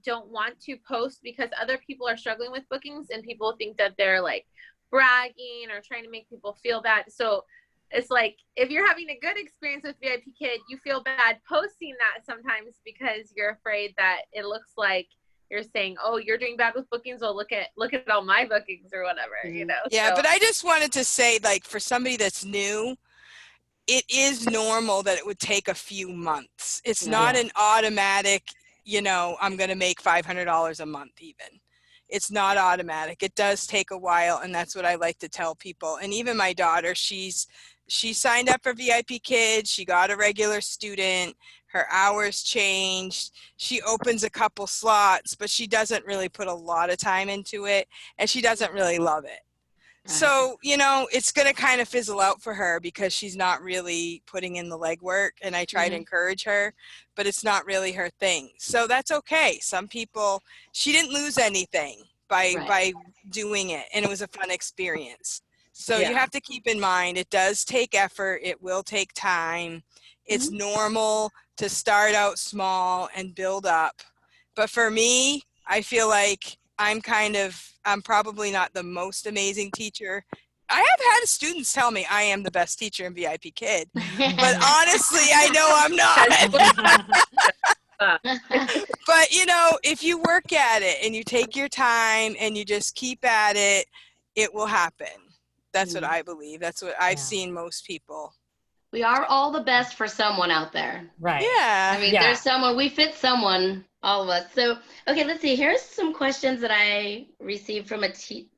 don't want to post because other people are struggling with bookings, and people think that they're like bragging or trying to make people feel bad. So it's like, if you're having a good experience with VIP Kid, you feel bad posting that sometimes because you're afraid that it looks like you're saying, oh, you're doing bad with bookings, well, look at all my bookings or whatever, Yeah, so. but I just wanted to say, like, for somebody that's new, it is normal that it would take a few months. It's not an automatic, I'm going to make $500 a month even. It's not automatic. It does take a while, and that's what I like to tell people. And even my daughter, she signed up for VIP Kids. She got a regular student. Her hours changed. She opens a couple slots, but she doesn't really put a lot of time into it, and she doesn't really love it. So, it's going to kind of fizzle out for her because she's not really putting in the legwork, and I try to encourage her, but it's not really her thing. So that's okay. Some people, she didn't lose anything by doing it, and it was a fun experience. So you have to keep in mind, it does take effort. It will take time. It's normal to start out small and build up. But for me, I feel like I'm probably not the most amazing teacher. I have had students tell me I am the best teacher in VIP Kid, but honestly, I know I'm not. But if you work at it and you take your time and you just keep at it, it will happen. That's what I believe. That's what I've seen most people. We are all the best for someone out there. Right. Yeah. I mean, there's someone, we fit someone, all of us. So, okay, let's see. Here's some questions that I received from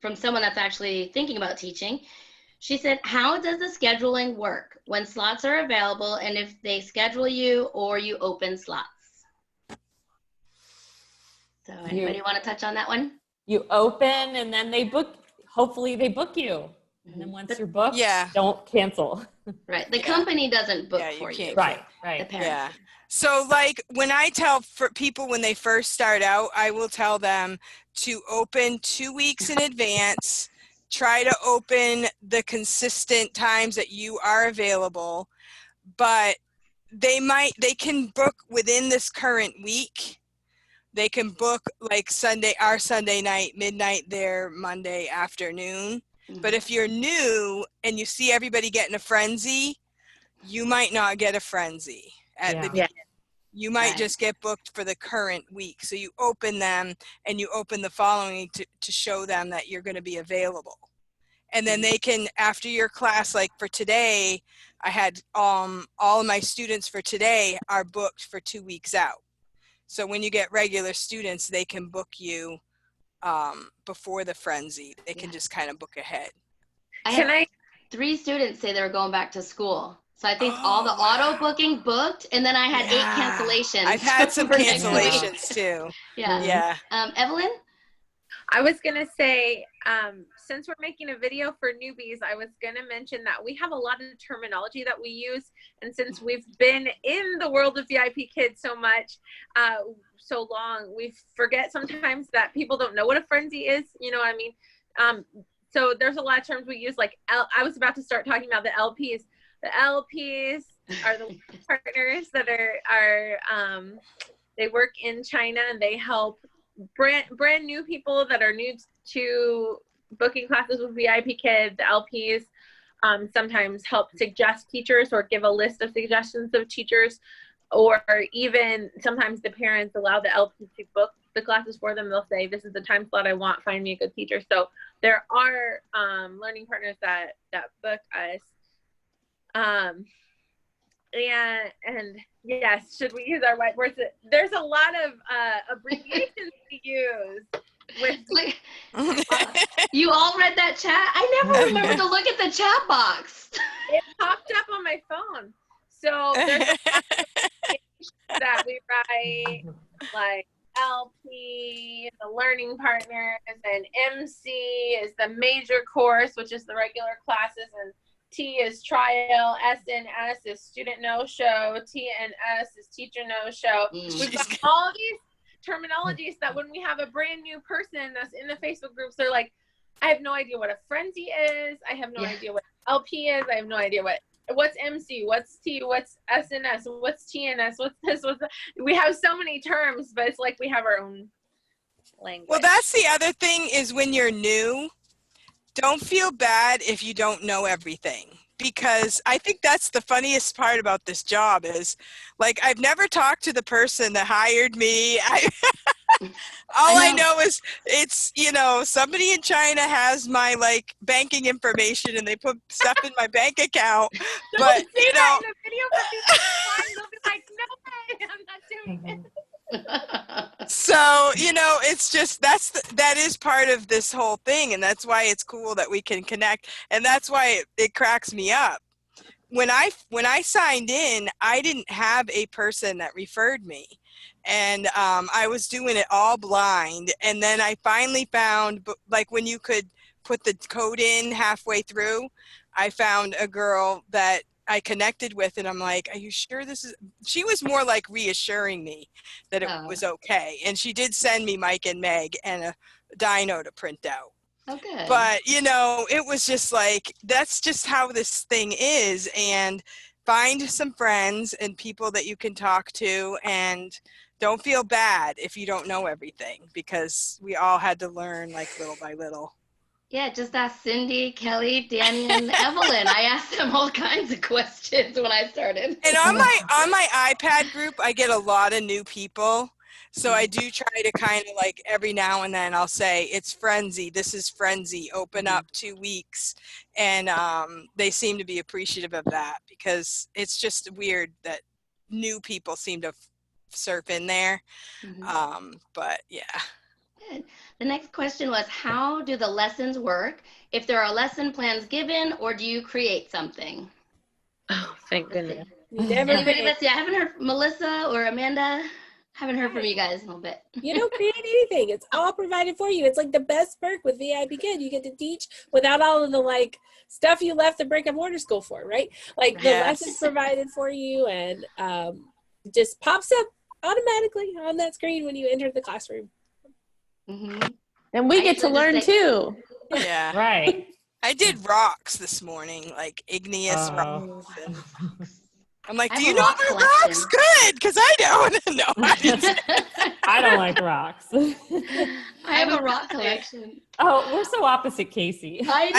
from someone that's actually thinking about teaching. She said, how does the scheduling work when slots are available and if they schedule you or you open slots? So anybody want to touch on that one? You open and then they book, hopefully they book you. And then once you're booked, don't cancel. Right. The company doesn't book for you. Right. The parents. So like when I tell for people when they first start out, I will tell them to open 2 weeks in advance. Try to open the consistent times that you are available, but they can book within this current week. They can book like our Sunday night, midnight their Monday afternoon. But if you're new and you see everybody getting a frenzy, you might not get a frenzy at the beginning. You might just get booked for the current week. So you open them and you open the following week to show them that you're going to be available. And then they can, after your class, like for today, I had all of my students for today are booked for 2 weeks out. So when you get regular students, they can book you before the frenzy. They can just kind of book ahead. I had 3 students say they were going back to school. So I think all the auto booking booked, and then I had 8 cancellations. I've had some cancellations too. Yeah. Evelyn? I was going to say, since we're making a video for newbies, I was going to mention that we have a lot of terminology that we use. And since we've been in the world of VIP Kids so much, so long, we forget sometimes that people don't know what a frenzy is. You know what I mean? So there's a lot of terms we use, like I was about to start talking about the LPs. The LPs are the partners that are they work in China and they help brand new people that are new to booking classes with VIP Kids. The LPs sometimes help suggest teachers or give a list of suggestions of teachers, or even sometimes the parents allow the LPs to book the classes for them. They'll say, this is the time slot I want, find me a good teacher. So there are learning partners that book us. And yes, should we use our whiteboards? There's a lot of abbreviations we use. You all read that chat? I never remember to look at the chat box. It popped up on my phone. So there's a lot of that we write, like LP, the learning partners, and MC is the major course, which is the regular classes, and T is trial, SNS is student no-show, TNS is teacher no-show. We've got all these terminologies that when we have a brand new person that's in the Facebook groups, they're like, I have no idea what a frenzy is. I have no idea what LP is. I have no idea what's MC, what's T, what's SNS, what's TNS, what's this, what's that. We have so many terms, but it's like we have our own language. Well, that's the other thing is when you're new, don't feel bad if you don't know everything, because I think that's the funniest part about this job is, like, I've never talked to the person that hired me. All I know is it's, somebody in China has my, like, banking information and they put stuff in my bank account. But, that in a video for people, they'll be like, no way, I'm not doing it. So, it's just, that is part of this whole thing. And that's why it's cool that we can connect. And that's why it cracks me up. When I signed in, I didn't have a person that referred me. And I was doing it all blind. And then I finally found, like, when you could put the code in halfway through, I found a girl that I connected with, and I'm like, are you sure this is, she was more like reassuring me that it was okay. And she did send me Mike and Meg and a dyno to print out. Okay. But, it was just like, that's just how this thing is. And find some friends and people that you can talk to, and don't feel bad if you don't know everything, because we all had to learn, like, little by little. Yeah, just ask Cindy, Kelly, Danny, and Evelyn. I asked them all kinds of questions when I started. And on my iPad group, I get a lot of new people. So I do try to kind of, like, every now and then I'll say, it's Frenzy. This is Frenzy. Open up 2 weeks. And they seem to be appreciative of that, because it's just weird that new people seem to surf in there. But yeah. Good. The next question was, how do the lessons work? If there are lesson plans given, or do you create something? Oh, thank Let's goodness. see. You never Anybody? create, Let's see. I haven't heard from Melissa or Amanda. Haven't heard from you guys in a little bit. you don't create anything. It's all provided for you. It's like the best perk with VIP Kid. You get to teach without all of the like stuff you left the brick and mortar school for, right? Like the Yes. lessons provided for you, and just pops up automatically on that screen when you enter the classroom. Mm-hmm. And we I get to usually learn just say- too. Yeah. Right. I did rocks this morning, like igneous Oh. rocks. And I'm like, I do have you a know rock about collection. rocks? Good, because I don't. No, I didn't. I don't like rocks. I have a rock collection. Oh, we're so opposite, Casey. I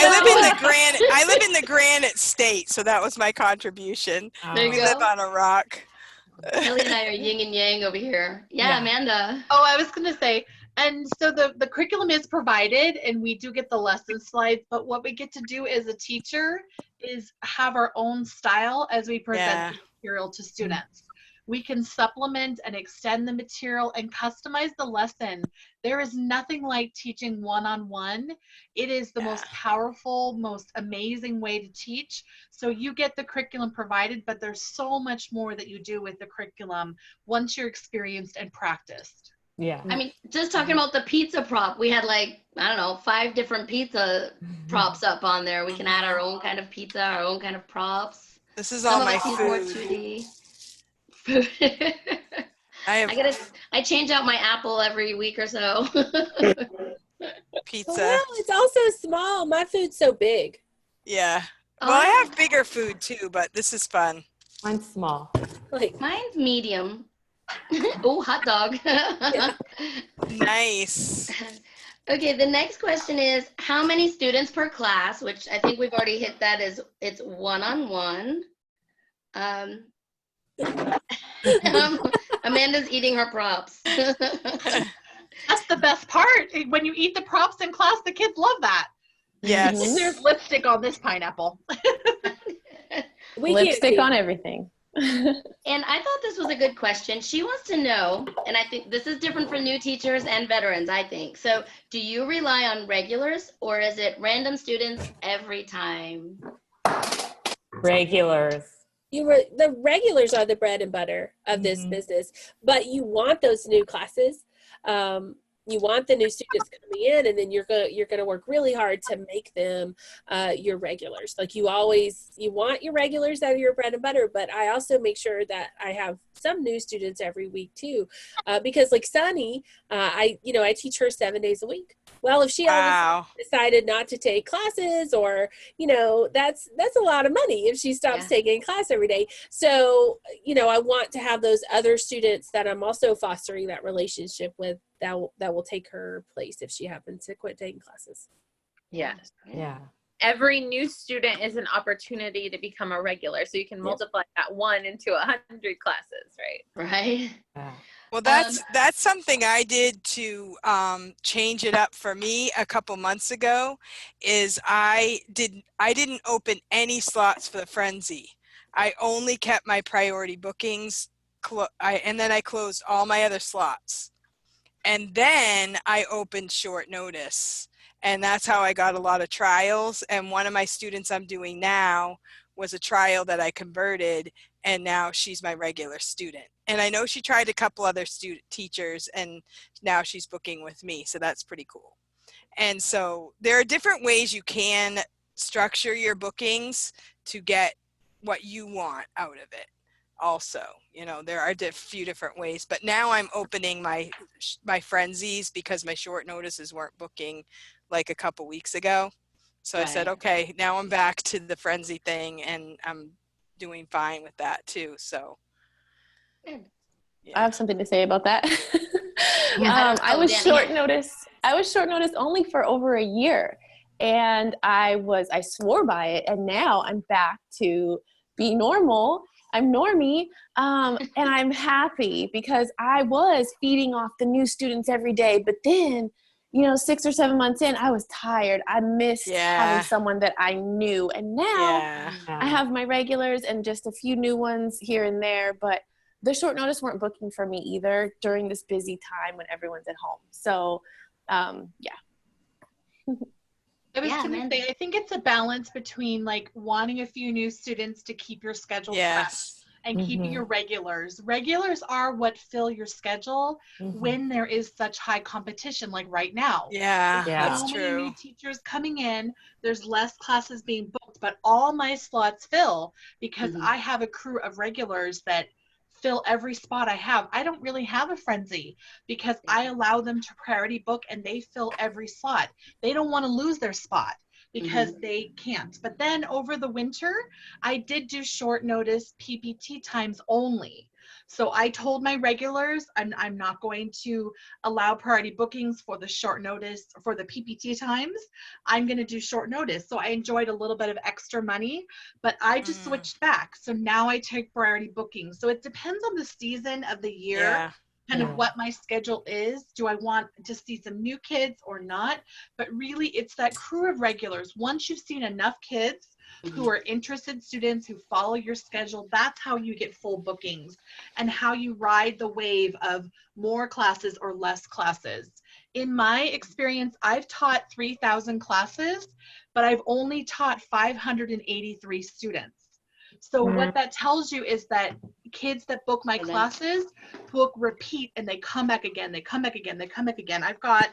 live in the Granite State, so that was my contribution. There you We go. live on a rock. Kelly and I are yin and yang over here. Yeah, Yeah. Amanda. Oh, I was going to say, and so the curriculum is provided and we do get the lesson slides, but what we get to do as a teacher is have our own style as we present the material to students. We can supplement and extend the material and customize the lesson. There is nothing like teaching one-on-one. It is the most powerful, most amazing way to teach. So you get the curriculum provided, but there's so much more that you do with the curriculum once you're experienced and practiced. Yeah. I mean, just talking about the pizza prop, we had like, I don't know, 5 different pizza props up on there. We can add our own kind of pizza, our own kind of props. This is Some all of my us use more food. 2D. I change out my apple every week or so. Pizza. Well, it's also small. My food's so big. Yeah. Well, I have bigger food too, but this is fun. Mine's small. Like, Mine's medium. Oh, hot dog. Nice. Okay, the next question is, how many students per class, which I think we've already hit that, is it's one-on-one. Amanda's eating her props. That's the best part. When you eat the props in class, the kids love that. Yes. There's lipstick on this pineapple. we Lipstick can't on everything. And I thought this was a good question. She wants to know, and I think this is different for new teachers and veterans, I think. So do you rely on regulars or is it random students every time? Regulars. the regulars are the bread and butter of this business, but you want those new classes. You want the new students coming in, and then you're gonna work really hard to make them your regulars. Like you want your regulars that are your bread and butter, but I also make sure that I have some new students every week too, because like Sunny, I teach her 7 days a week. Well, if she all of a sudden decided not to take classes, or that's a lot of money if she stops taking class every day. So I want to have those other students that I'm also fostering that relationship with, that will take her place if she happens to quit taking classes. Yes. Yeah. Every new student is an opportunity to become a regular. So you can multiply that 1 into 100 classes, right? Right. Yeah. Well, that's something I did to change it up for me a couple months ago. Is I didn't open any slots for the Frenzy. I only kept my priority bookings, and then I closed all my other slots. And then I opened short notice. And that's how I got a lot of trials. And one of my students I'm doing now was a trial that I converted, and now she's my regular student. And I know she tried a couple other teachers, and now she's booking with me. So that's pretty cool. And so there are different ways you can structure your bookings to get what you want out of it. Also, there are a few different ways, but now I'm opening my frenzies because my short notices weren't booking like a couple weeks ago. So I said, okay, now I'm back to the frenzy thing, and I'm doing fine with that too. So I have something to say about that. I was short notice. I was short notice only for over a year, and I swore by it, and now I'm back to be normal. I'm normie, and I'm happy because I was feeding off the new students every day. But then, 6 or 7 months in, I was tired. I missed having someone that I knew. And now I have my regulars and just a few new ones here and there. But the short notice weren't booking for me either during this busy time when everyone's at home. So Yeah. I was Yeah, going to Amanda. say, I think it's a balance between like wanting a few new students to keep your schedule fresh Yes. and keeping your regulars. Regulars are what fill your schedule when there is such high competition, like right now. Yeah, There's Yeah. that's so many true. new teachers coming in. There's less classes being booked, but all my slots fill because I have a crew of regulars that fill every spot I have. I don't really have a frenzy because I allow them to priority book and they fill every slot. They don't want to lose their spot because they can't. But then over the winter, I did do short notice PPT times only. So I told my regulars I'm not going to allow priority bookings for the short notice for the PPT times. I'm going to do short notice. So I enjoyed a little bit of extra money, but I just switched back. So now I take priority bookings. So it depends on the season of the year. Yeah. Kind of what my schedule is. Do I want to see some new kids or not? But really, it's that crew of regulars. Once you've seen enough kids who are interested students who follow your schedule, that's how you get full bookings and how you ride the wave of more classes or less classes. In my experience, I've taught 3,000 classes, but I've only taught 583 students. So what that tells you is that kids that book my classes book repeat and they come back again, they come back again, they come back again. I've got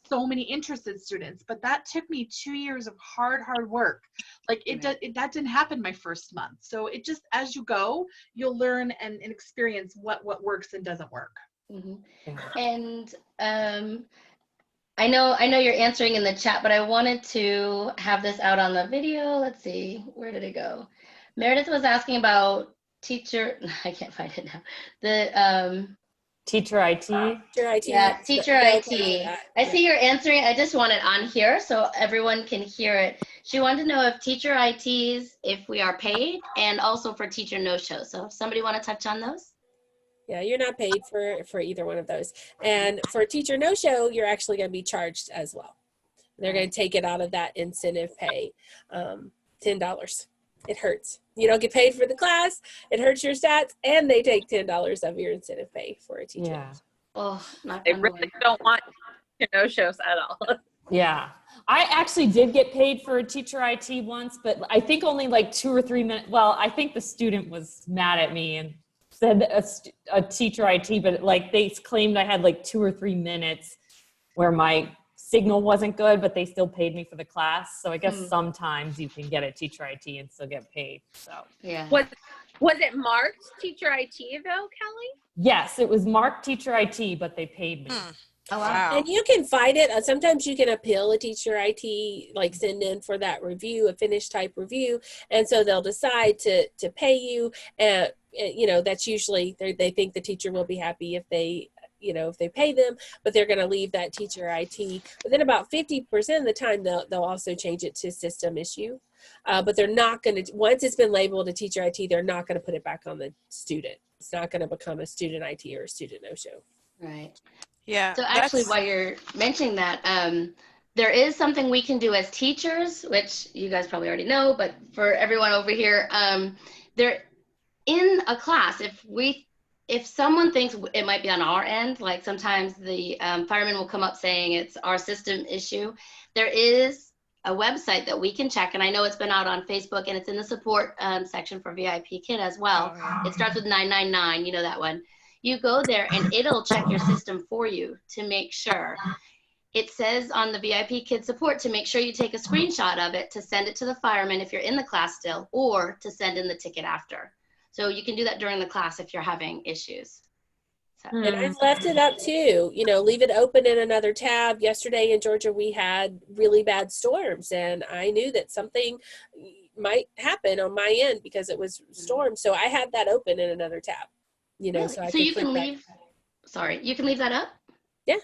so many interested students, but that took me 2 years of hard work. Like that didn't happen my first month. So it just, as you go, you'll learn and experience what works and doesn't work. And I know you're answering in the chat, but I wanted to have this out on the video. Let's see, where did it go? Meredith was asking about teacher, I can't find it now. The Teacher IT. Teacher IT. yeah, teacher No, IT. I see you're answering. I just want it on here so everyone can hear it. She wanted to know if teacher ITs, if we are paid, and also for teacher no-show. So if somebody want to touch on those? Yeah, you're not paid for either one of those. And for teacher no-show, you're actually going to be charged as well. They're going to take it out of that incentive pay, $10. It hurts. You don't get paid for the class. It hurts your stats, and they take $10 of your incentive pay for a teacher. Yeah. Oh, not They fun really one. don't want no shows at all. Yeah. I actually did get paid for teacher IT once, but I think only like 2 or 3 minutes. Well, I think the student was mad at me and said a teacher IT, but like they claimed I had like 2 or 3 minutes where my signal wasn't good, but they still paid me for the class. So I guess sometimes you can get a teacher IT and still get paid. So Yeah. Was it marked teacher IT though, Kelly? yes, it was marked teacher IT, but they paid me. Oh, wow. And you can fight it. Sometimes you can appeal a teacher IT, like send in for that review, a finished type review. And so they'll decide to pay you. And, you know, that's usually, they think the teacher will be happy if they, you know, if they pay them, but they're going to leave that teacher IT. But then about 50% of the time, they'll also change it to system issue. But they're not going to, once it's been labeled a teacher IT, they're not going to put it back on the student. It's not going to become a student IT or a student no-show. Right. Yeah. So actually, while you're mentioning that, there is something we can do as teachers, which you guys probably already know, but for everyone over here, they're in a class. If someone thinks it might be on our end, like sometimes the firemen will come up saying it's our system issue, there is a website that we can check, and I know it's been out on Facebook, and it's in the support section for VIP Kid as well. It starts with 999, you know that one. You go there and it'll check your system for you to make sure. It says on the VIP Kid support to make sure you take a screenshot of it to send it to the fireman if you're in the class still, or to send in the ticket after. So you can do that during the class if you're having issues. So. And I've left it up too, you know, leave it open in another tab. Yesterday in Georgia, we had really bad storms, and I knew that something might happen on my end because it was storm. So I had that open in another tab, you know, Really? so I so could you can click leave, sorry, you can leave that up? Yeah.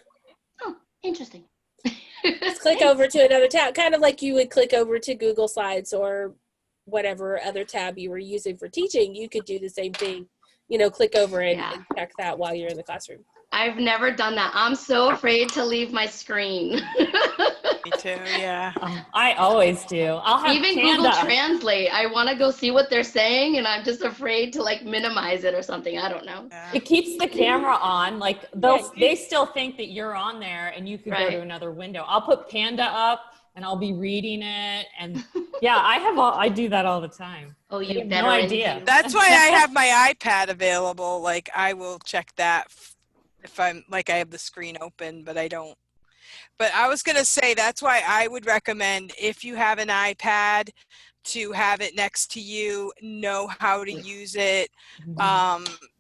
Oh, interesting. Just click over to another tab, kind of like you would click over to Google Slides or whatever other tab you were using for teaching. You could do the same thing, you know, click over and check that while you're in the classroom. I've never done that. I'm so afraid to leave my screen. Me too, yeah. I always do. I'll have Even Panda. Google Translate. I want to go see what they're saying, and I'm just afraid to like minimize it or something. I don't know. Yeah. It keeps the camera on. Like they still think that you're on there, and you could go to another window. I'll put Panda up, and I'll be reading it, and yeah, I do that all the time. Oh, They you have no idea. That's why I have my iPad available. Like I will check that if I'm like I have the screen open, but I don't. But I was going to say that's why I would recommend if you have an iPad to have it next to you, know how to use it,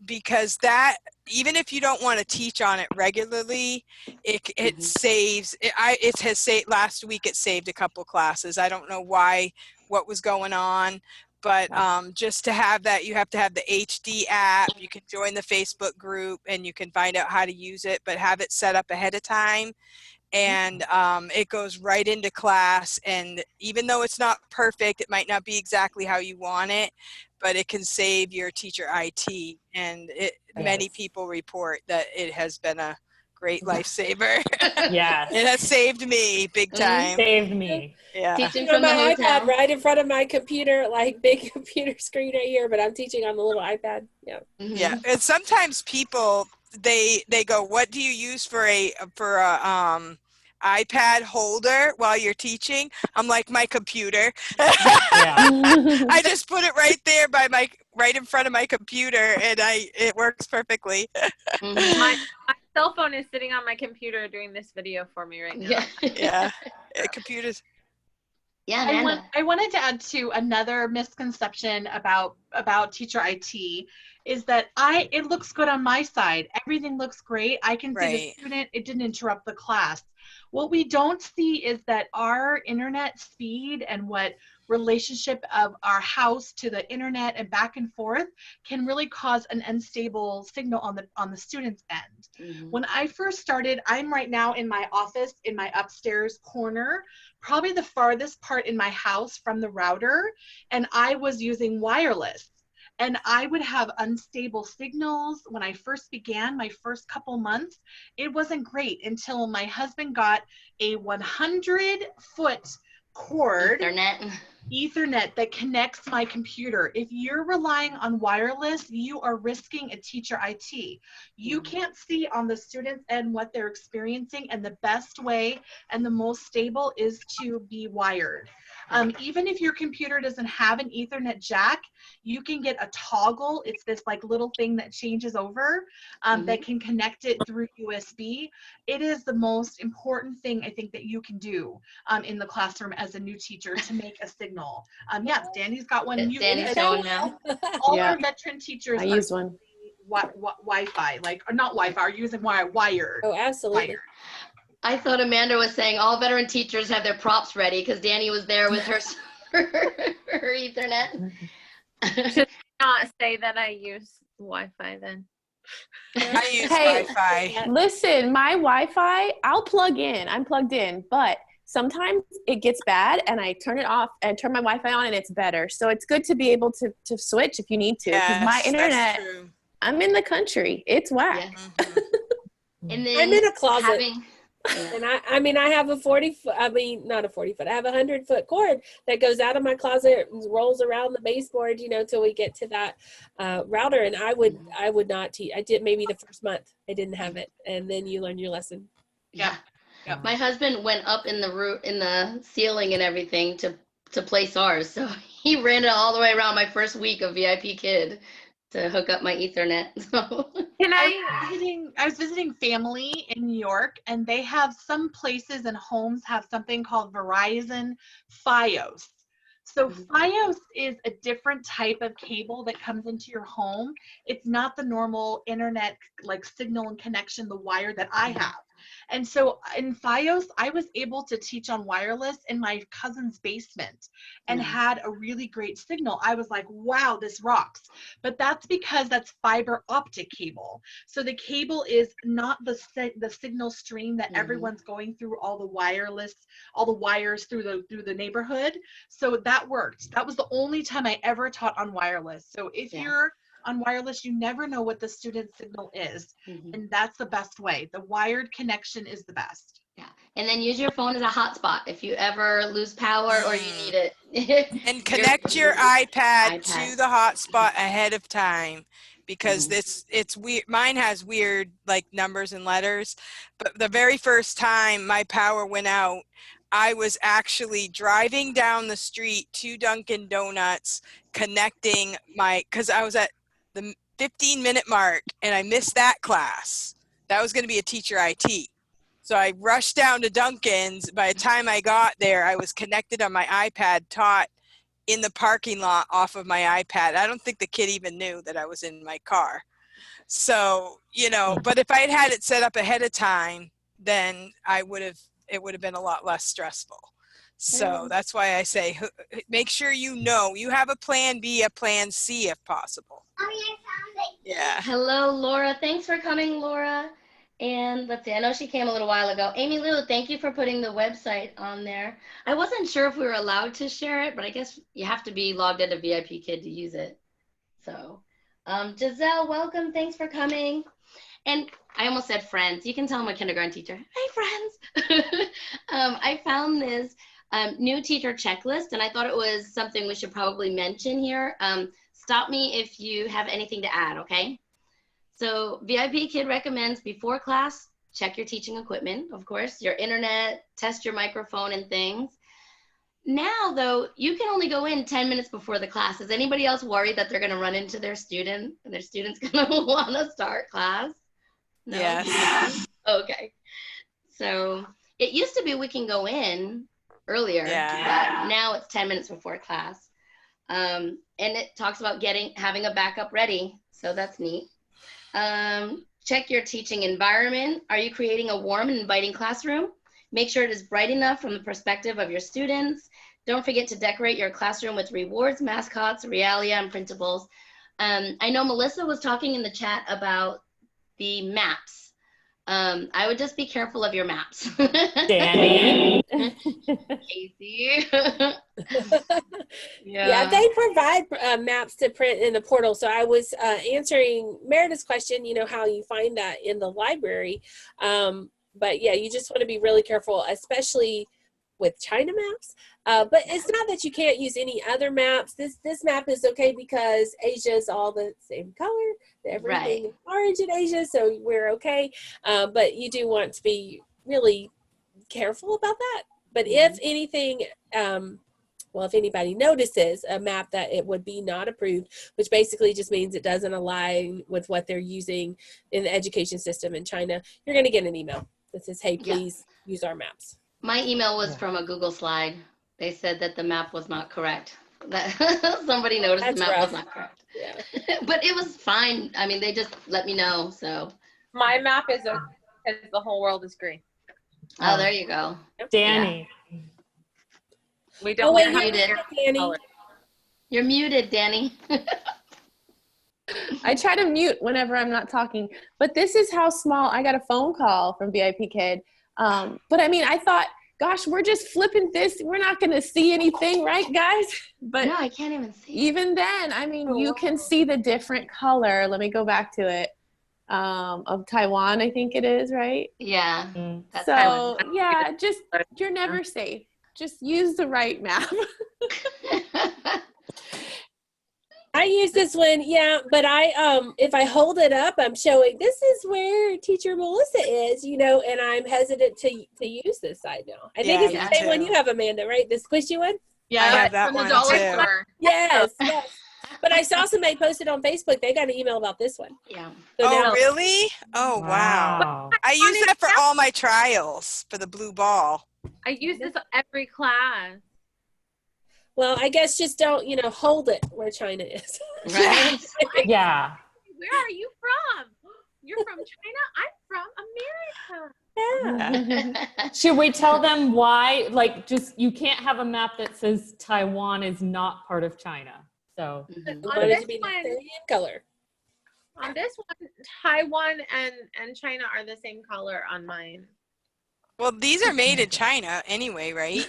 because that even if you don't want to teach on it regularly, it saves. It has saved last week. It saved a couple classes. I don't know what was going on. But just to have that, you have to have the HD app. You can join the Facebook group and you can find out how to use it, but have it set up ahead of time. And it goes right into class. And even though it's not perfect, it might not be exactly how you want it, but it can save your teacher IT. And many people report that it has been a great lifesaver. Yes. It has saved me big time. Saved me. Yeah. Teaching from from the my hotel. iPad right in front of my computer, like big computer screen right here, but I'm teaching on the little iPad. Yeah. Yeah. And sometimes people they go, what do you use for a iPad holder while you're teaching? I'm like, my computer. I just put it right there right in front of my computer, and it works perfectly. My cell phone is sitting on my computer doing this video for me right now. Yeah. Computers. Yeah, I wanted to add to another misconception about teacher IT is that it looks good on my side. Everything looks great. I can see the student. It didn't interrupt the class. What we don't see is that our internet speed and what relationship of our house to the internet and back and forth can really cause an unstable signal on the student's end. When I first started, I'm right now in my office in my upstairs corner, probably the farthest part in my house from the router, and I was using wireless. And I would have unstable signals when I first began, my first couple months. It wasn't great until my husband got a 100-foot cord Ethernet that connects my computer. If you're relying on wireless, you are risking a teacher IT. You can't see on the student's end what they're experiencing, and the best way and the most stable is to be wired. Even if your computer doesn't have an Ethernet jack, you can get a toggle. It's this like little thing that changes over that can connect it through USB. It is the most important thing I think that you can do in the classroom as a new teacher to make a signal. Yeah, Danny's got one. Danny's showing now. All our veteran teachers I use one. Wi-Fi, or not Wi-Fi, are using wired. Oh, absolutely. Wired. I thought Amanda was saying all veteran teachers have their props ready because Danny was there with her Ethernet. Should not say that I use Wi-Fi then. I use Wi-Fi. Listen, my Wi-Fi, I'll plug in. I'm plugged in, but sometimes it gets bad and I turn it off and turn my Wi-Fi on and it's better. So it's good to be able to switch if you need to. Because my internet, I'm in the country. It's whack. Yeah. And then I'm in a closet. And I have a 40-foot, not a 40-foot, I have a 100-foot cord that goes out of my closet and rolls around the baseboard, till we get to that router. And I would not teach. I did maybe the first month. I didn't have it. And then you learn your lesson. Yeah. My husband went up in the ceiling and everything to place ours. So he ran it all the way around my first week of VIP Kid to hook up my Ethernet. So I was visiting family in New York, and they have some places and homes have something called Verizon Fios. So Fios is a different type of cable that comes into your home. It's not the normal internet like signal and connection, the wire that I have. And so in Fios, I was able to teach on wireless in my cousin's basement and had a really great signal. I was like, wow, this rocks. But that's because that's fiber optic cable. So the cable is not the signal stream that everyone's going through all the wires through the neighborhood. So that worked. That was the only time I ever taught on wireless. So if you're on wireless, you never know what the student signal is. And that's the best way. The wired connection is the best. Yeah. And then use your phone as a hotspot if you ever lose power or you need it. And connect your iPad to iPad. the hotspot ahead of time, because it's weird. Mine has weird like numbers and letters, but the very first time my power went out, I was actually driving down the street to Dunkin' Donuts, connecting because I was at the 15-minute mark and I missed that class. That was going to be a teacher IT. So I rushed down to Dunkin's. By the time I got there, I was connected on my iPad, taught in the parking lot off of my iPad. I don't think the kid even knew that I was in my car. So, but if I had had it set up ahead of time, then it would have been a lot less stressful. So that's why I say, make sure you have a plan B, a plan C if possible. Oh, yeah, I found it. Yeah. Hello, Laura. Thanks for coming, Laura. And let's see, I know she came a little while ago. Amy Lou, thank you for putting the website on there. I wasn't sure if we were allowed to share it, but I guess you have to be logged into VIP Kid to use it. So, Giselle, welcome. Thanks for coming. And I almost said friends. You can tell I'm a kindergarten teacher. Hey, friends. I found this new teacher checklist, and I thought it was something we should probably mention here. Stop me if you have anything to add, okay? So VIP Kid recommends before class, check your teaching equipment, of course, your internet, test your microphone and things. Now, though, you can only go in 10 minutes before the class. Is anybody else worried that they're going to run into their student and their student's going to want to start class? No? Yes. Okay. So it used to be we can go in earlier, but now it's 10 minutes before class. And it talks about having a backup ready. So that's neat. Check your teaching environment. Are you creating a warm and inviting classroom? Make sure it is bright enough from the perspective of your students. Don't forget to decorate your classroom with rewards, mascots, realia, and printables. I know Melissa was talking in the chat about the maps. I would just be careful of your maps. Danny. Casey. Yeah, they provide maps to print in the portal. So I was answering Meredith's question, how you find that in the library. But yeah, you just want to be really careful, especially with China maps. But it's not that you can't use any other maps. This map is okay because Asia is all the same color. Everything is orange in Asia, so we're okay. But you do want to be really careful about that. But if anything, if anybody notices a map that it would be not approved, which basically just means it doesn't align with what they're using in the education system in China, you're going to get an email that says, hey, please use our maps. My email was from a Google slide. They said that the map was not correct. That somebody noticed the map was not correct. Yeah. But it was fine. I mean, they just let me know. So My map is because the whole world is green. oh, there you go. Danny. We don't wait, have Danny. You're muted, Danny. I try to mute whenever I'm not talking, but this is how small. I got a phone call from VIP Kid. But I mean, I thought, gosh, we're just flipping this. We're not going to see anything, right, guys? But no, I can't even see. even then, I mean, you can see the different color. Let me go back to it. Of Taiwan, I think it is, right? Yeah. That's So, yeah, just, you're never safe. Just use the right map. I use this one, but if I hold it up, I'm showing this is where teacher Melissa is, and I'm hesitant to use this side now. I think it's the same one you have, Amanda, right? The squishy one? Yeah, I have that from the one dollar too. store. Yes. But I saw somebody posted on Facebook. They got an email about this one. Yeah. So Oh, now, really? Oh, wow. I use that for all my trials for the blue ball. I use this every class. well, I guess just don't, hold it where China is. Right. Yeah. Where are you from? You're from China? I'm from America. Yeah. Should we tell them why? Like, just you can't have a map that says Taiwan is not part of China. So We On want it this to be the one- same color. On this one, Taiwan and China are the same color on mine. Well, these are made in China anyway, right?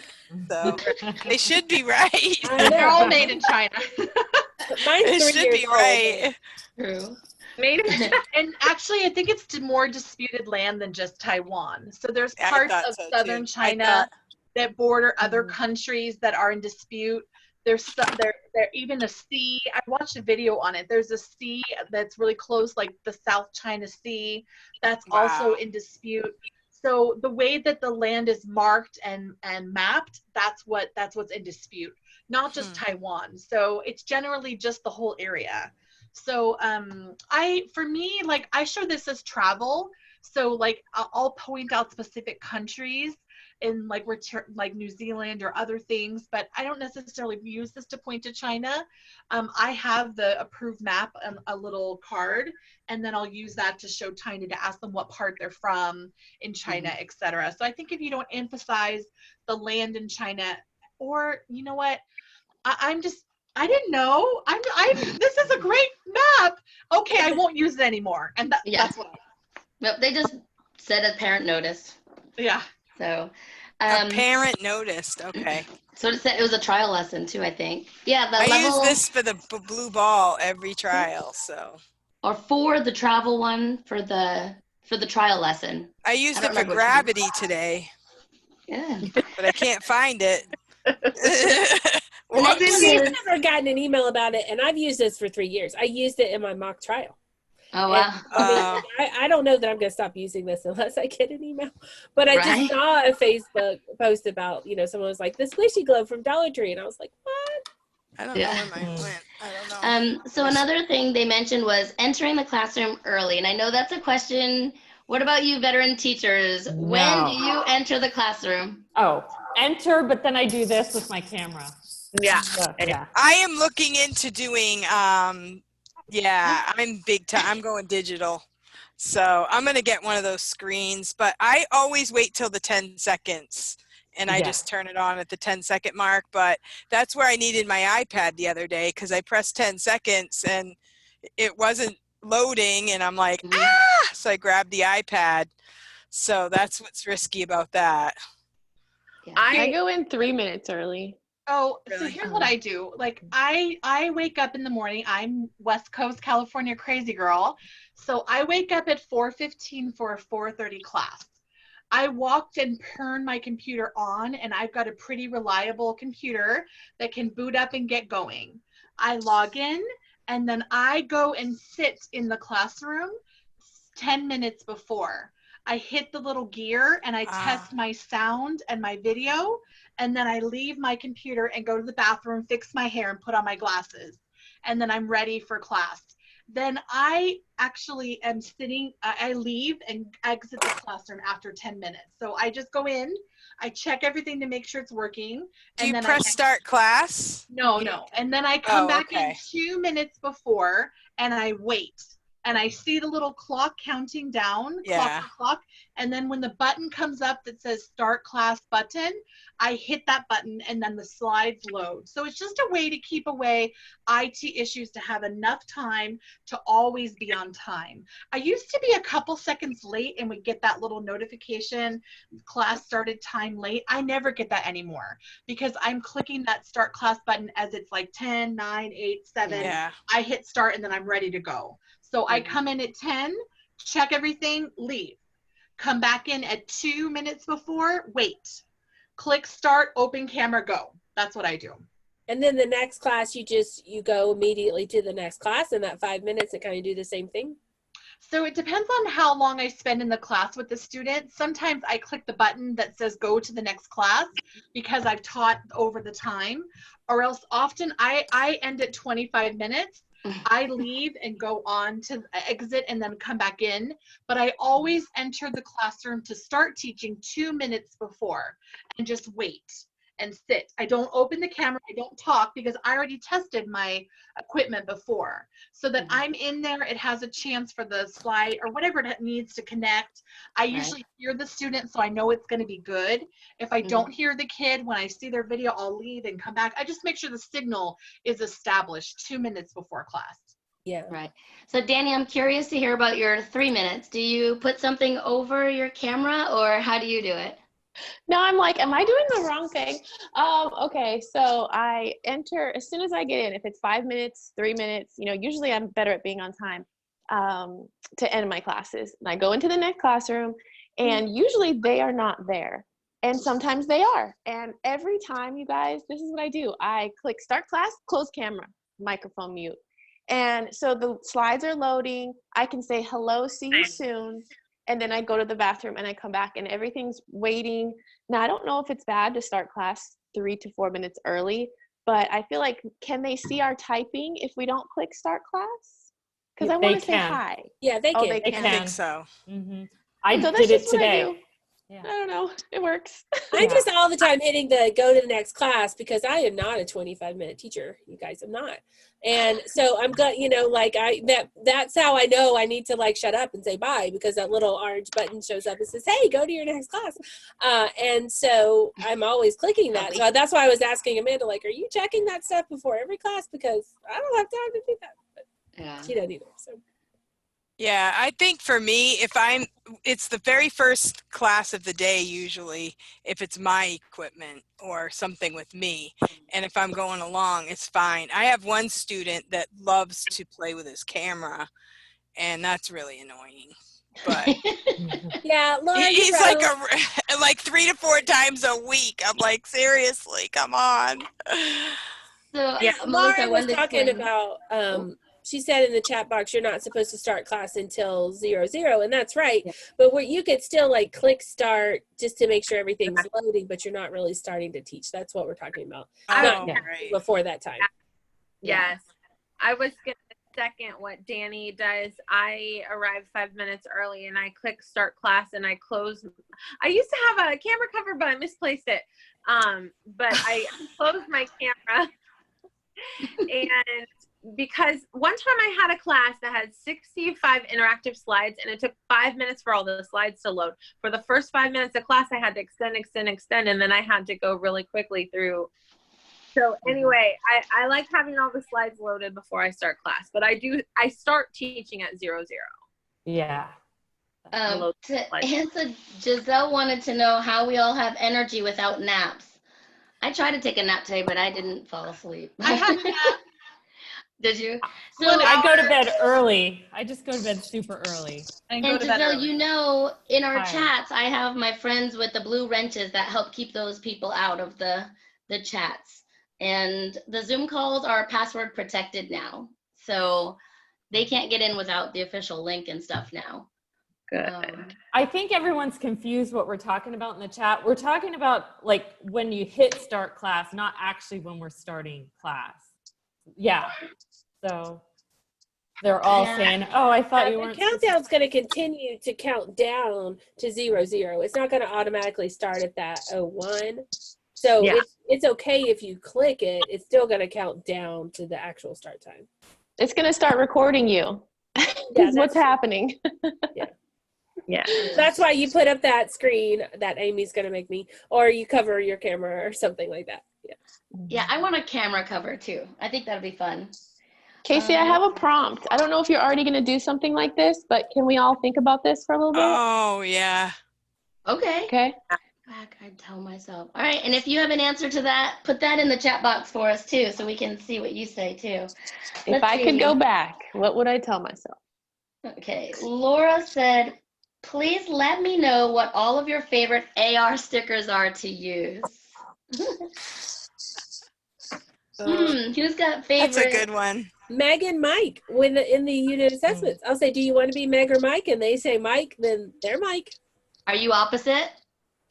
So they should be right. I They're know. all made in China. Mine's It 3 should years be old. right. True. Made in China. And actually, I think it's more disputed land than just Taiwan. So there's I parts thought of so, southern too. I China thought- that border other Mhm. countries that are in dispute. There's there even a sea. I watched a video on it. There's a sea that's really close, like the South China Sea, that's also Wow. in dispute. So the way that the land is marked and mapped, that's what's in dispute, not just Taiwan. So it's generally just the whole area. So for me, like, I show this as travel. So like I'll point out specific countries in like like New Zealand or other things, but I don't necessarily use this to point to China. I have the approved map, a little card, and then I'll use that to show China to ask them what part they're from in China, etc. So I think if you don't emphasize the land in China, or you know what, I didn't know. This is a great map. Okay, I won't use it anymore. And Yeah. that's what Nope, they just said a parent notice. yeah. So, A parent noticed. Okay. so it said it was a trial lesson too, I think. Yeah, the I level use this for the blue ball every trial, so. or for the travel one for the trial lesson. I used I don't it for remember which one. gravity today, Yeah. but I can't find it. The next Whoops. one See, I've is, never gotten an email about it, and I've used this for 3 years. I used it in my mock trial. oh wow. I mean, I don't know that I'm going to stop using this unless I get an email. But I Right. just saw a Facebook post about, someone was like, the squishy globe from Dollar Tree. And I was like, what? I don't know Yeah. where mine went. I don't know. So another thing they mentioned was entering the classroom early. And I know that's a question. What about you veteran teachers? When do you enter the classroom? Oh, enter, but then I do this with my camera. Yeah. Yeah. I am looking into doing, I'm big time. I'm going digital. So I'm going to get one of those screens, but I always wait till the 10 seconds and I Yeah. just turn it on at the 10-second mark. But that's where I needed my iPad the other day because I pressed 10 seconds and it wasn't loading and I'm like, so I grabbed the iPad. So that's what's risky about that. Yeah. I go in 3 minutes early. Oh, so Really? here's what I do. Like I wake up in the morning. I'm West Coast California crazy girl. So I wake up at 4:15 for a 4:30 class. I walked and turned my computer on, and I've got a pretty reliable computer that can boot up and get going. I log in, and then I go and sit in the classroom 10 minutes before. I hit the little gear and I test my sound and my video, and then I leave my computer and go to the bathroom, fix my hair, and put on my glasses. And then I'm ready for class. Then I actually am sitting, I leave and exit the classroom after 10 minutes. So I just go in, I check everything to make sure it's working. Do you then press start class? No. And then I come back in okay. 2 minutes before and I wait. And I see the little clock counting down, clock. And then when the button comes up that says start class button, I hit that button and then the slides load. So it's just a way to keep away IT issues, to have enough time to always be on time. I used to be a couple seconds late and would get that little notification, class started time late. I never get that anymore because I'm clicking that start class button as it's like 10, 9, 8, 7. Yeah. I hit start and then I'm ready to go. So I come in at 10, check everything, leave. Come back in at 2 minutes before, wait. Click start, open camera, go. That's what I do. And then the next class, you go immediately to the next class in that 5 minutes and kind of do the same thing? So it depends on how long I spend in the class with the student. Sometimes I click the button that says go to the next class because I've taught over the time, or else often I end at 25 minutes. I leave and go on to exit and then come back in, but I always enter the classroom to start teaching 2 minutes before and just wait and sit. I don't open the camera, I don't talk because I already tested my equipment before so that I'm in there. It has a chance for the slide or whatever it needs to connect. I usually hear the student, so I know it's going to be good. If I don't hear the kid, when I see their video, I'll leave and come back. I just make sure the signal is established 2 minutes before class. Yeah. Right. So Danny, I'm curious to hear about your 3 minutes. Do you put something over your camera or how do you do it? No, I'm like, am I doing the wrong thing? Okay, so I enter as soon as I get in. If it's 5 minutes, 3 minutes, usually I'm better at being on time. to end my classes. And I go into the next classroom, and usually they are not there. And sometimes they are. And every time, you guys, this is what I do. I click start class, close camera, microphone mute. And so the slides are loading. I can say hello, see you soon. And then I go to the bathroom and I come back and everything's waiting. Now, I don't know if it's bad to start class 3 to 4 minutes early, but I feel like, can they see our typing if we don't click start class? Because I want to say hi. Yeah, they Oh, can. they I can. think so. I So that's did it just what I today. do. Yeah. I don't know. It works. I'm just all the time hitting the go to the next class because I am not a 25-minute teacher. You guys, I'm not. And so I'm going, that's how I know I need to like shut up and say bye, because that little orange button shows up and says, hey, go to your next class. And so I'm always clicking that. So that's why I was asking Amanda, like, are you checking that stuff before every class? Because I don't have time to do that. But she doesn't either. So. Yeah, I think for me, it's the very first class of the day usually, if it's my equipment or something with me. And if I'm going along, it's fine. I have one student that loves to play with his camera, and that's really annoying. But Yeah, Laura, he's right. like 3 to 4 times a week. I'm like, seriously, come on. So, Yeah, Melissa, Laura I was wanted to talking explain. about, she said in the chat box, you're not supposed to start class until 00, and that's right. But where you could still like click start just to make sure everything's loading, but you're not really starting to teach. That's what we're talking about. Not Right. before that time. Yes. I was going to second what Danny does. I arrive 5 minutes early and I click start class and I close. I used to have a camera cover, but I misplaced it. But I closed my camera. And because one time I had a class that had 65 interactive slides and it took 5 minutes for all the slides to load. For the first 5 minutes of class, I had to extend, and then I had to go really quickly through. So anyway, I like having all the slides loaded before I start class, but I start teaching at 00. Yeah. To answer, Giselle wanted to know how we all have energy without naps. I tried to take a nap today, but I didn't fall asleep. I had a nap. Did you? So I go to bed early. I just go to bed super early. And And go to bed Giselle, early. you know, in our Tired. chats, I have my friends with the blue wrenches that help keep those people out of the chats. And the Zoom calls are password protected now. So they can't get in without the official link and stuff now. Good. I think everyone's confused what we're talking about in the chat. We're talking about like when you hit start class, not actually when we're starting class. Yeah. So they're all saying, oh, I thought you The weren't. countdown's going to continue to count down to 00. It's not going to automatically start at that 01. So it's okay if you click it. It's still going to count down to the actual start time. It's going to start recording you. That's what's happening. Yeah. That's why you put up that screen that Amy's going to make me, or you cover your camera or something like that. Yeah. Yeah, I want a camera cover too. I think that'd be fun. Casey, I have a prompt. I don't know if you're already going to do something like this, but can we all think about this for a little bit? Oh, yeah. Okay. Okay. Back, I'd tell myself. All right, and if you have an answer to that, put that in the chat box for us too, so we can see what you say too. If I could go back, what would I tell myself? Okay, Laura said, please let me know what all of your favorite AR stickers are to use. Who's got favorite? That's a good one. Meg and Mike in the unit assessments. I'll say, do you want to be Meg or Mike? And they say Mike, then they're Mike. Are you opposite?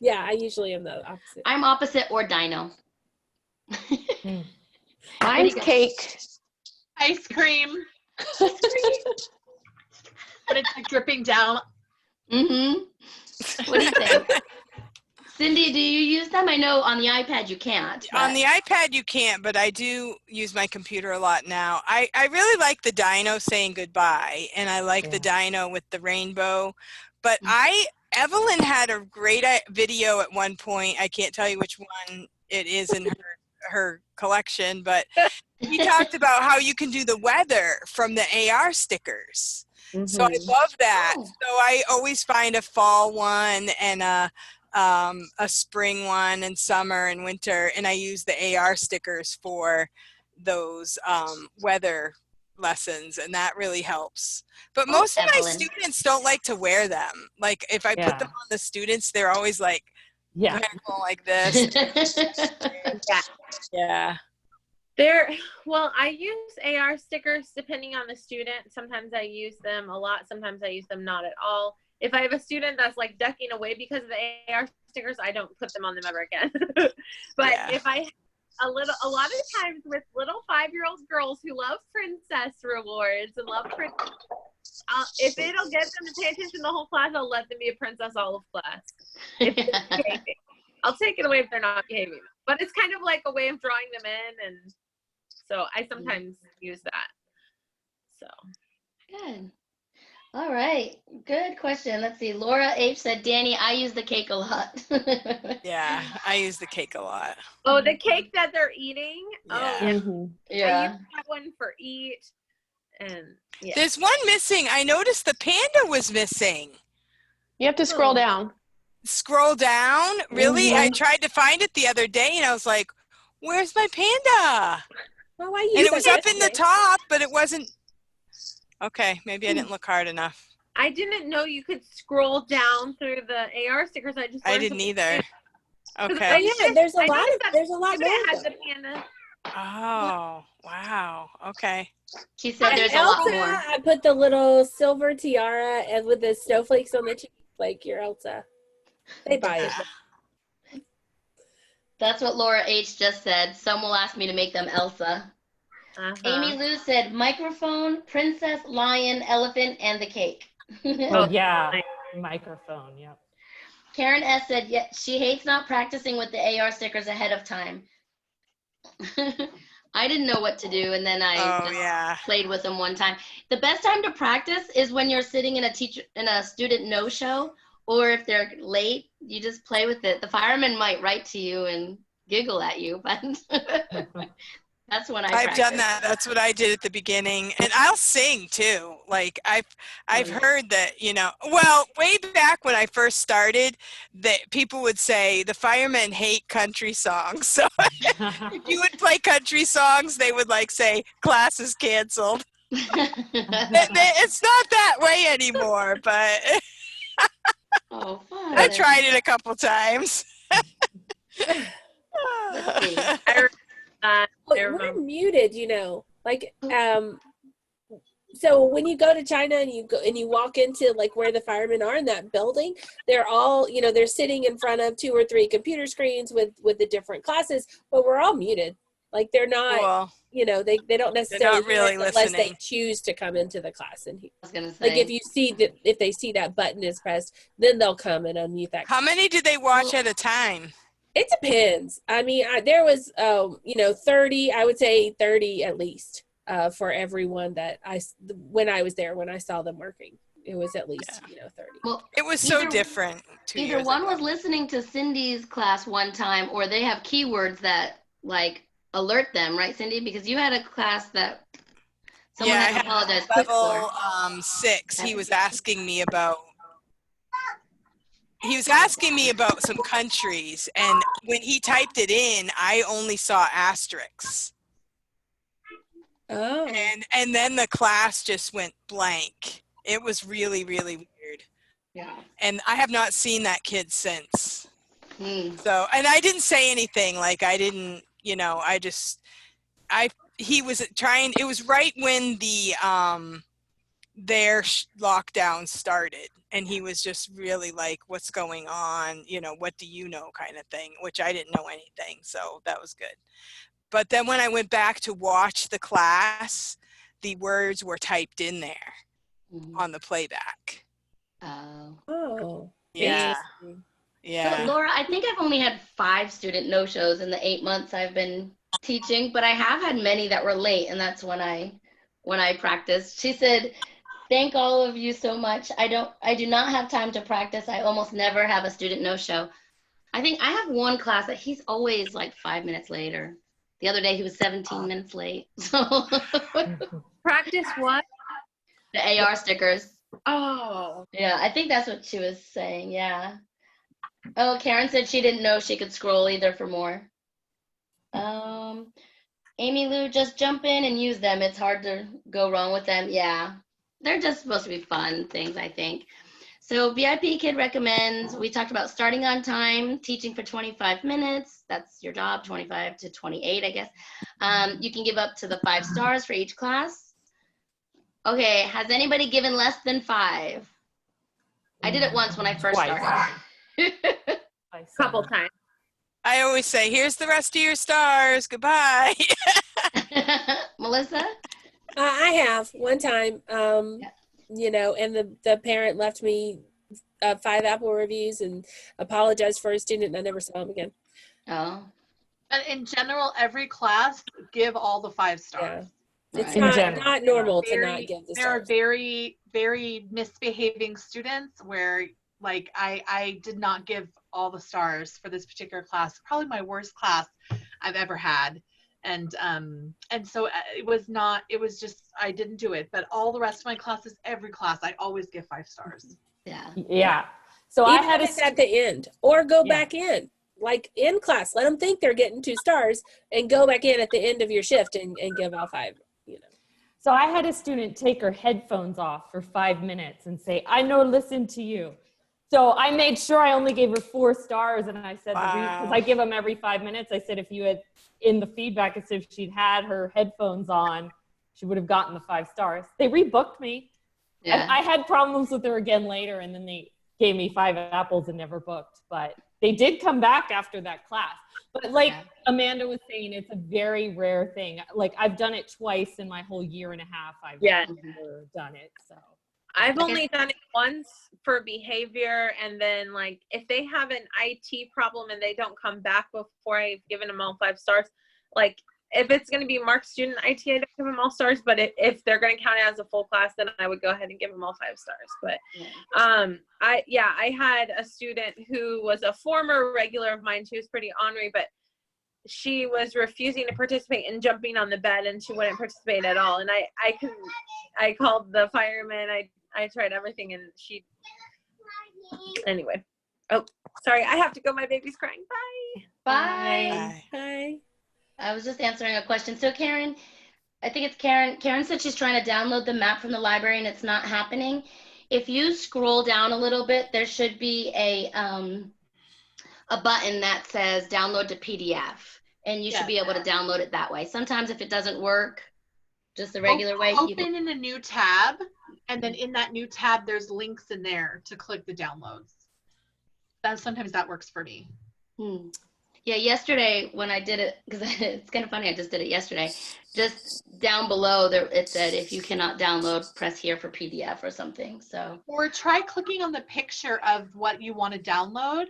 Yeah, I usually am the opposite. I'm opposite or dino. Mine's cake. Ice cream. But it's like dripping down. What do you think? Cindy, do you use them? I know on the iPad you can't. On the iPad you can't, but I do use my computer a lot now. I really like the dino saying goodbye, and I like the dino with the rainbow. But Evelyn had a great video at one point. I can't tell you which one it is in her collection, but he talked about how you can do the weather from the AR stickers. So I love that. So I always find a fall one and a spring one and summer and winter, and I use the AR stickers for those weather lessons, and that really helps. But Oh, most of my Evelyn. students don't like to wear them. Like if I put them on the students, they're always like Yeah. kind of going like this. Yeah. Yeah. Well, I use AR stickers depending on the student. Sometimes I use them a lot. Sometimes I use them not at all. If I have a student that's like ducking away because of the AR stickers, I don't put them on them ever again. But Yeah. if I a lot of times with little 5-year-old girls who love princess rewards and love if it'll get them to pay attention the whole class, I'll let them be a princess all of class. If they're behaving. I'll take it away if they're not behaving. But it's kind of like a way of drawing them in, and so I sometimes use that. So Good. All right. Good question. Let's see. Laura H said, Danny, I use the cake a lot. Yeah, I use the cake a lot. oh, the cake that they're eating. Yeah. Oh, Mhm. I Yeah. use that one for eat, and yeah. There's one missing. I noticed the panda was missing. You have to scroll down. Scroll down? Really? I tried to find it the other day, and I was like, where's my panda? Oh, I And use it was that up in the yesterday. top, but it wasn't. Okay, maybe I didn't look hard enough. I didn't know you could scroll down through the AR stickers. I just I learned didn't something either. new. Oh Okay. yeah, there's a I lot noticed of there's a lot Even more. it has though. the panda. Oh, wow. Okay. She said And there's a lot Elsa, more. I put the little silver tiara and with the snowflakes on the cheek, like your Elsa. They buy it. Yeah. That's what Laura H just said. Some will ask me to make them Elsa. Amy Lou said microphone, princess, lion, elephant, and the cake. Oh, yeah. Microphone. Yep. Karen S said, yeah, she hates not practicing with the AR stickers ahead of time. I didn't know what to do, and then I Oh, just yeah. played with them one time. The best time to practice is when you're sitting in a student no-show, or if they're late, you just play with it. The firemen might write to you and giggle at you, but that's when I've done that. That's what I did at the beginning. And I'll sing too. Like I've heard that, you know, well, way back when I first started, that people would say the firemen hate country songs. So if you would play country songs, they would like say class is canceled. It's not that way anymore, but Oh, fun. I tried it a couple times. Let's see. We're muted, you know. Like so when you go to China and you walk into like where the firemen are in that building, they're all, you know, they're sitting in front of 2 or 3 computer screens with the different classes, but we're all muted. Like they're not, Cool. you know, they don't necessarily not really unless they listening. choose to come into the class and I was gonna say. like if they see that button is pressed, then they'll come and unmute that. How many did they watch at a time? It depends. I mean, there was, 30, I would say 30 at least for everyone that when I was there, when I saw them working, it was at least, 30. Well, It was so either- different 2 Either years one ago. was listening to Cindy's class one time, or they have keywords that like alert them, right, Cindy? Because you had a class that someone I had to had apologize quick level for. 6. He was asking me about some countries, and when he typed it in, I only saw asterisks. Oh. And then the class just went blank. It was really, really weird. Yeah. And I have not seen that kid since. Hmm. So, and I didn't say anything. Like I didn't, he was trying, it was right when their lockdown started. And he was just really like, what's going on? What do you know kind of thing, which I didn't know anything. So that was good. But then when I went back to watch the class, the words were typed in there on the playback. Oh. Yeah. Interesting. Yeah. So Laura, I think I've only had 5 student no-shows in the 8 months I've been teaching, but I have had many that were late, and that's when I practiced. She said, "Thank all of you so much. I do not have time to practice. I almost never have a student no-show." I think I have one class that he's always like 5 minutes later. The other day he was 17 minutes late. So Practice what? the AR stickers. Oh. Yeah, I think that's what she was saying. Yeah. Oh, Karen said she didn't know she could scroll either for more. Amy Lou, just jump in and use them. It's hard to go wrong with them. Yeah, they're just supposed to be fun things, I think. So VIP Kid recommends, we talked about starting on time, teaching for 25 minutes. That's your job, 25 to 28, I guess. You can give up to the 5 stars for each class. Okay, has anybody given less than 5? I did it once when I first Twice. started. Couple times. I always say, here's the rest of your stars. Goodbye. Melissa? I have one time, you know, and the parent left me 5 Apple reviews and apologized for a student, and I never saw him again. Oh, And in general, every class, give all the 5 Yeah. stars. It's Right. not normal to not give the There are stars. very, very misbehaving students where, like, I did not give all the stars for this particular class. Probably my worst class I've ever had. And so it was just, I didn't do it. But all the rest of my classes, every class, I always give 5 stars. yeah. Yeah. So I Even had if a it's at the end, or go Yeah. back in, like in class. Let them think they're getting 2 stars, and go back in at the end of your shift and give all 5. You know. So I had a student take her headphones off for 5 minutes and say, I know, listen to you. So I made sure I only gave her 4 stars. And I said, because Wow. I give them every 5 minutes, I said, if you had in the feedback, as if she'd had her headphones on, she would have gotten the 5 stars. They rebooked me. And Yeah. I had problems with her again later. And then they gave me 5 apples and never booked. But they did come back after that class. But like Yeah. Amanda was saying, it's a very rare thing. Like I've done it twice in my whole year and a half. I've Yeah. never done it. So I've Like only done it once for behavior, and then like if they have an IT problem and they don't come back before I've given them all 5 stars, like if it's going to be marked student IT, I don't give them all stars. But if they're going to count it as a full class, then I would go ahead and give them all 5 stars. But I had a student who was a former regular of mine. She was pretty ornery, but she was refusing to participate and jumping on the bed, and she wouldn't participate at all. And I called the fireman. I tried everything, and anyway. Oh, sorry. I have to go. My baby's crying. Bye. Bye. Bye. Hi. I was just answering a question. So Karen, I think it's Karen. Karen said she's trying to download the map from the library and it's not happening. If you scroll down a little bit, there should be a button that says download to PDF, and you should be able to download it that way. Sometimes if it doesn't work, just the regular way. Open in a new tab, and then in that new tab, there's links in there to click the downloads. Sometimes that works for me. Yeah, yesterday when I did it, because it's kind of funny, I just did it yesterday. Just down below there, it said if you cannot download, press here for PDF or something. So. Or try clicking on the picture of what you want to download.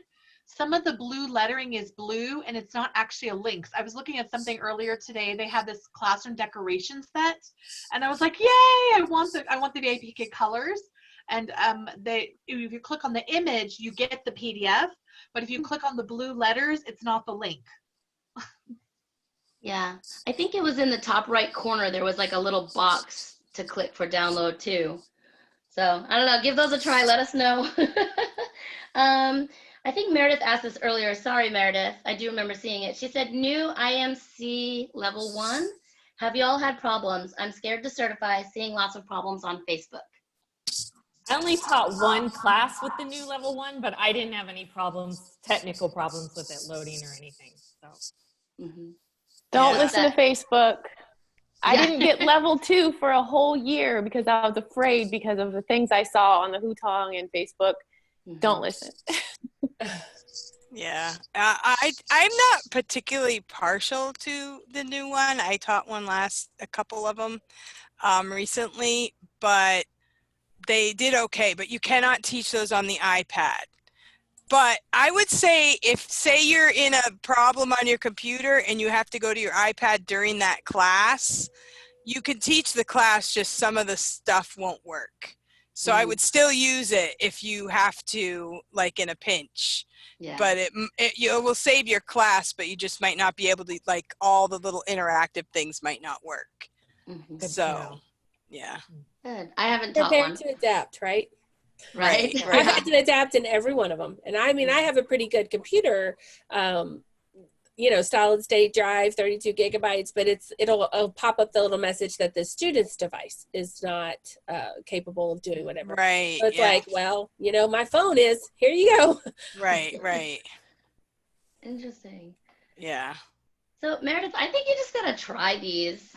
Some of the blue lettering is blue, and it's not actually a link. I was looking at something earlier today. They have this classroom decoration set, and I was like, "Yay! I want the VIP Kid colors." And if you click on the image, you get the PDF. But if you click on the blue letters, it's not the link. Yeah, I think it was in the top right corner. There was like a little box to click for download too. So I don't know. Give those a try. Let us know. I think Meredith asked this earlier. Sorry, Meredith. I do remember seeing it. She said, new IMC level 1. Have you all had problems? I'm scared to certify, seeing lots of problems on Facebook. I only taught 1 class with the new level 1, but I didn't have any problems, technical problems with it loading or anything. So Don't Yeah. listen to Facebook. I Yeah. didn't get level 2 for a whole year because I was afraid because of the things I saw on the Hutong and Facebook. Don't listen. Yeah, I'm not particularly partial to the new one. I taught a couple of them recently, but they did okay. But you cannot teach those on the iPad. But I would say say you're in a problem on your computer and you have to go to your iPad during that class, you can teach the class, just some of the stuff won't work. So I would still use it if you have to, like in a pinch. Yeah. But it will save your class, but you just might not be able to, like, all the little interactive things might not work. So, yeah. Good. I haven't taught Prepare one. to adapt, right? Right. I've had to adapt in every one of them. And I mean, I have a pretty good computer solid state drive, 32 gigabytes, but it'll pop up the little message that the student's device is not capable of doing whatever. Right. So it's yeah. like, well, my phone is, here you go. Right. Interesting. Yeah. So Meredith, I think you just gotta try these.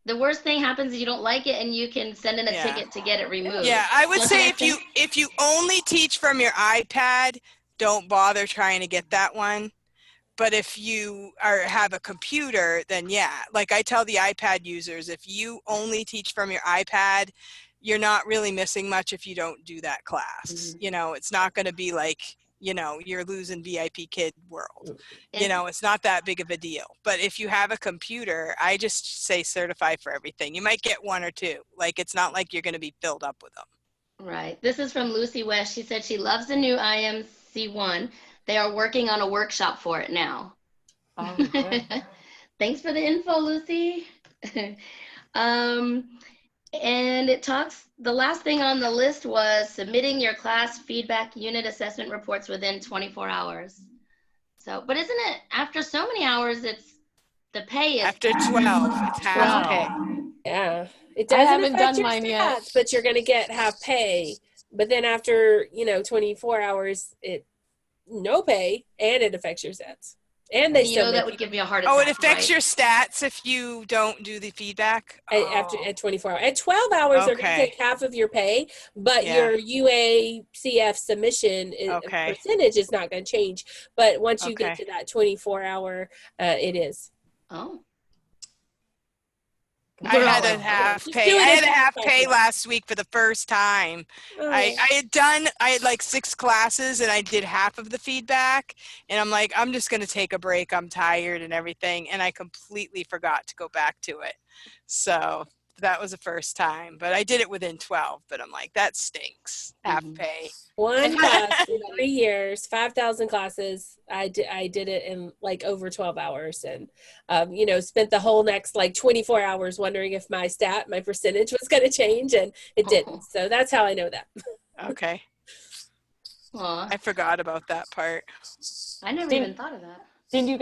The worst thing happens is you don't like it, and you can send in a Yeah. ticket to get it removed. Yeah, I would Don't say you think? if you only teach from your iPad, don't bother trying to get that one. But if you have a computer, then yeah. Like I tell the iPad users, if you only teach from your iPad, you're not really missing much if you don't do that class. It's not going to be like, you're losing VIP Kid world. It's not that big of a deal. But if you have a computer, I just say certify for everything. You might get one or two. Like, it's not like you're going to be filled up with them. Right. This is from Lucy West. She said she loves the new IMC1. They are working on a workshop for it now. Oh, good. Thanks for the info, Lucy. And the last thing on the list was submitting your class feedback unit assessment reports within 24 hours. So, but isn't it after so many hours, the pay is After 12, it's half pay. Yeah. It I doesn't haven't affect done your mine stats, yet. but you're going to get half pay. But then after, 24 hours, no pay, and it affects your stats. And they still that would give me a heart attack. Oh, it affects right? your stats if you don't do the feedback? at 24 hours. At 12 hours, they're going to Okay. take half of your pay, but Yeah. your UACF submission percentage is not going to change. But once you get to that 24 hour, it is. Oh. I had a half Just pay. do it I if had a you half can. pay last week for the first time. Oh. I had like 6 classes and I did half of the feedback, and I'm like, I'm just going to take a break. I'm tired and everything. And I completely forgot to go back to it. So that was the first time, but I did it within 12, but I'm like, that stinks. Half pay. One class in 3 years, 5,000 classes. I did it in like over 12 hours, and spent the whole next like 24 hours wondering if my percentage was going to change, and it didn't. So that's how I know that. Okay. Aw, I forgot about that part. I never even thought of that. Did you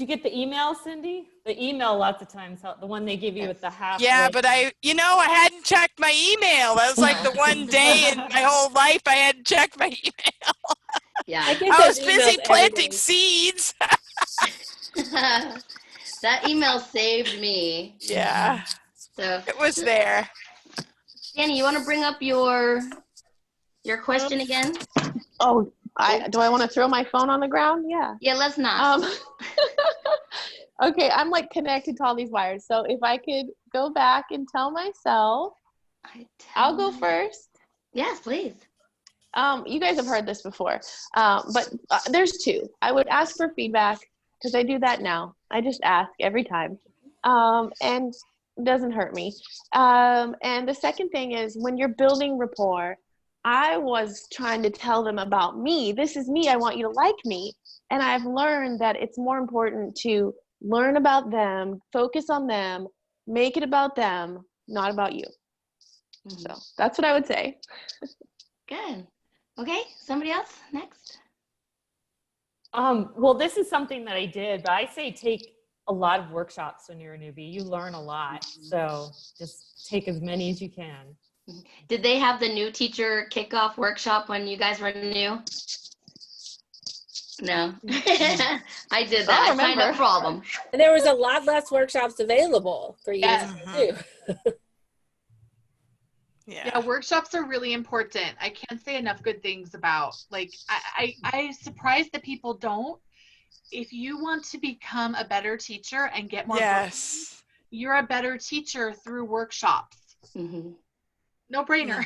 get the email, Cindy? The email lots of times, the one they give you with the half. Yeah, rate. but I hadn't checked my email. That was like the one day in my whole life I hadn't checked my email. Yeah. I was busy planting seeds. That email saved me. Yeah, So it was there. Danny, you want to bring up your question again? Oh, do I want to throw my phone on the ground? Yeah. Yeah, let's not. Okay, I'm like connected to all these wires. So if I could go back and tell myself, I'll go first. Yes, please. You guys have heard this before, but there's 2. I would ask for feedback because I do that now. I just ask every time, and it doesn't hurt me. And the second thing is when you're building rapport, I was trying to tell them about me. This is me. I want you to like me. And I've learned that it's more important to learn about them, focus on them, make it about them, not about you. So that's what I would say. Good. Okay, somebody else next. Well, this is something that I did, but I say take a lot of workshops when you're a newbie. You learn a lot. So just take as many as you can. Did they have the new teacher kickoff workshop when you guys were new? No. I did that. I signed up for all of them. And there was a lot less workshops available for you to do. Yeah, workshops are really important. I can't say enough good things about, like, I'm surprised that people don't. If you want to become a better teacher and get more bookings, you're a better teacher through workshops. Mm-hmm. No brainer.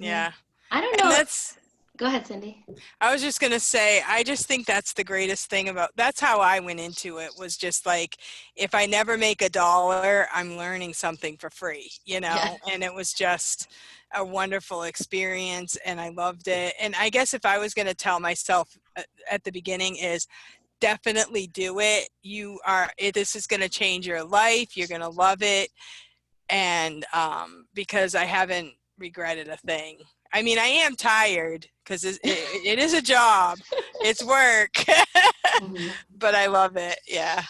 Yeah. I don't know. That's Go ahead, Cindy. I was just going to say, I just think that's the greatest thing about, that's how I went into it, was just like, if I never make $1, I'm learning something for free, you know? Yeah. And it was just a wonderful experience and I loved it. And I guess if I was going to tell myself at the beginning is definitely do it. This is going to change your life. You're going to love it. And because I haven't regretted a thing. I mean, I am tired because it is a job. It's work. Mhm. But I love it. Yeah.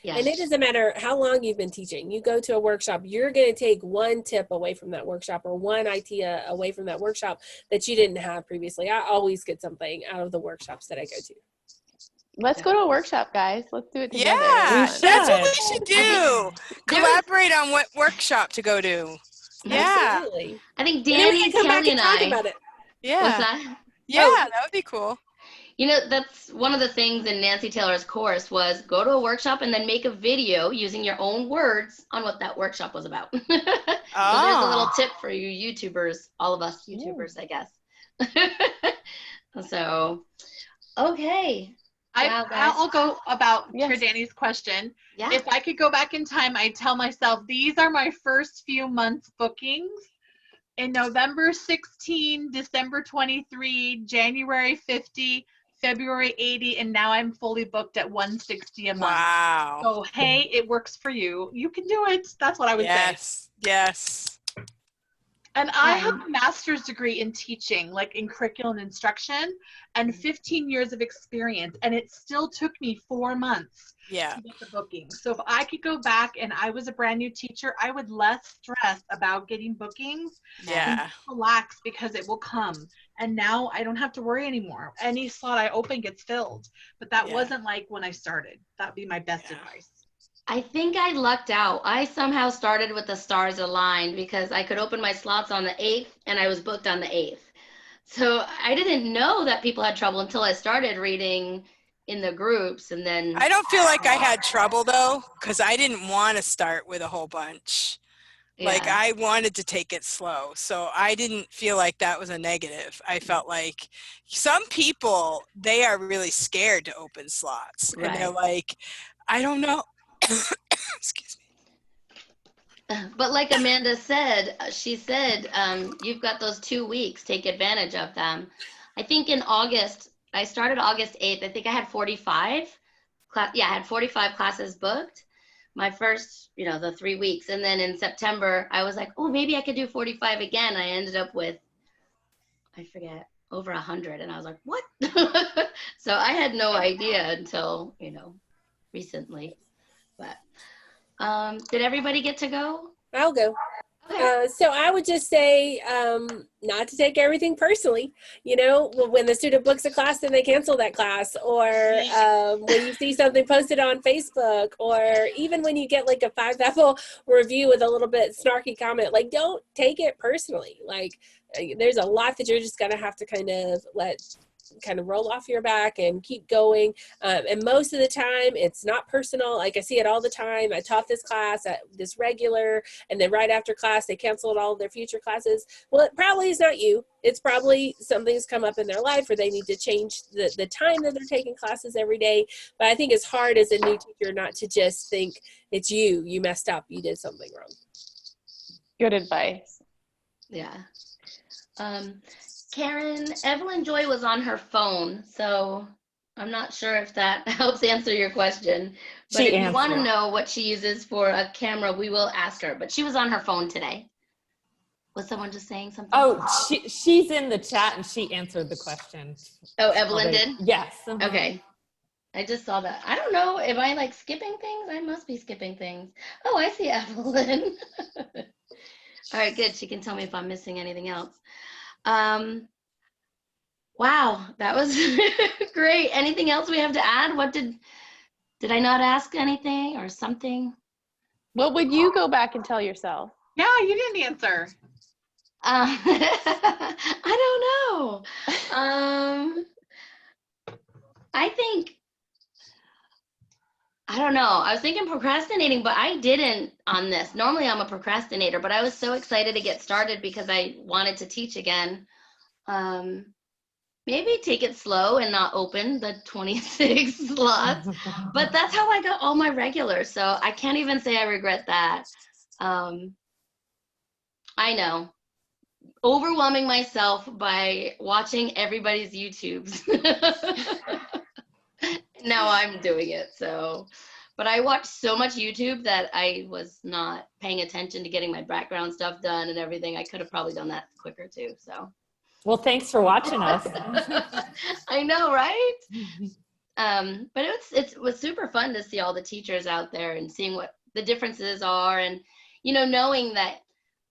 Yeah. And it doesn't matter how long you've been teaching. You go to a workshop, you're going to take one tip away from that workshop or one idea away from that workshop that you didn't have previously. I always get something out of the workshops that I go to. Let's go to a workshop, guys. Let's do it together. Yeah, We that's what we should. should do. Collaborate on what workshop to go to. Yeah. Absolutely. I think And then we Danny, can come back Kelly, and and talk I. about it. Yeah. What's that? Yeah, Oh. that would be cool. You know, that's one of the things in Nancy Taylor's course was go to a workshop and then make a video using your own words on what that workshop was about. So there's a little tip for you YouTubers, all of us YouTubers, I guess. So, okay. Wow, guys. I'll go about Yes. for Danny's question. Yeah. If I could go back in time, I'd tell myself these are my first few months bookings. In November 16, December 23, January 50, February 80, and now I'm fully booked at 160 a month. Wow. So hey, it works for you. You can do it. That's what I would say. Yes. Yes. And I have a master's degree in teaching, like in curriculum instruction, and 15 years of experience. And it still took me 4 months Yeah. to get the booking. So if I could go back and I was a brand new teacher, I would less stress about getting bookings and Yeah. just relax because it will come. And now I don't have to worry anymore. Any slot I open gets filled. But that Yeah. wasn't like when I started. That'd be my best Yeah. advice. I think I lucked out. I somehow started with the stars aligned because I could open my slots on the 8th and I was booked on the 8th. So I didn't know that people had trouble until I started reading in the groups, and then I don't feel like I had trouble though, because I didn't want to start with a whole bunch. Like yeah. I wanted to take it slow. So I didn't feel like that was a negative. I felt like some people, they are really scared to open slots. And they're Right. like, I don't know. Excuse me. But like Amanda said, she said, you've got those 2 weeks, take advantage of them. I think in August, I started August 8th. I think I had 45 I had 45 classes booked my first, the 3 weeks. And then in September, I was like, oh, maybe I could do 45 again. I ended up with, I forget, over 100. And I was like, what? So I had no idea until, recently. But did everybody get to go? I'll go. Okay. So I would just say not to take everything personally. When the student books a class and they cancel that class, or when you see something posted on Facebook, or even when you get like a 5-apple review with a little bit snarky comment, like don't take it personally. Like there's a lot that you're just going to have to kind of roll off your back and keep going. And most of the time it's not personal. Like I see it all the time. I taught this class at this regular, and then right after class, they canceled all of their future classes. Well, it probably is not you. It's probably something's come up in their life, or they need to change the time that they're taking classes every day. But I think it's hard as a new teacher not to just think it's you messed up, you did something wrong. Good advice. Yeah. Karen, Evelyn Joy was on her phone, so I'm not sure if that helps answer your question. But if you want to know what she uses for a camera, we will ask her. But she was on her phone today. Was someone just saying something? Oh, she's in the chat and she answered the question. Oh, Evelyn did? Yes. Okay. I just saw that. I don't know. Am I like skipping things? I must be skipping things. Oh, I see Evelyn. All right, good. She can tell me if I'm missing anything else. Wow, that was great. Anything else we have to add? What did I not ask anything or something? What would you go back and tell yourself? Yeah, you didn't answer. I don't know. I don't know. I was thinking procrastinating, but I didn't on this. Normally I'm a procrastinator, but I was so excited to get started because I wanted to teach again. Maybe take it slow and not open the 26 slots, but that's how I got all my regulars. So I can't even say I regret that. I know. Overwhelming myself by watching everybody's YouTubes. Now I'm doing it. So, But I watched so much YouTube that I was not paying attention to getting my background stuff done and everything. I could have probably done that quicker too. So. Well, thanks for watching us. I know, right? But it was super fun to see all the teachers out there and seeing what the differences are, and knowing that,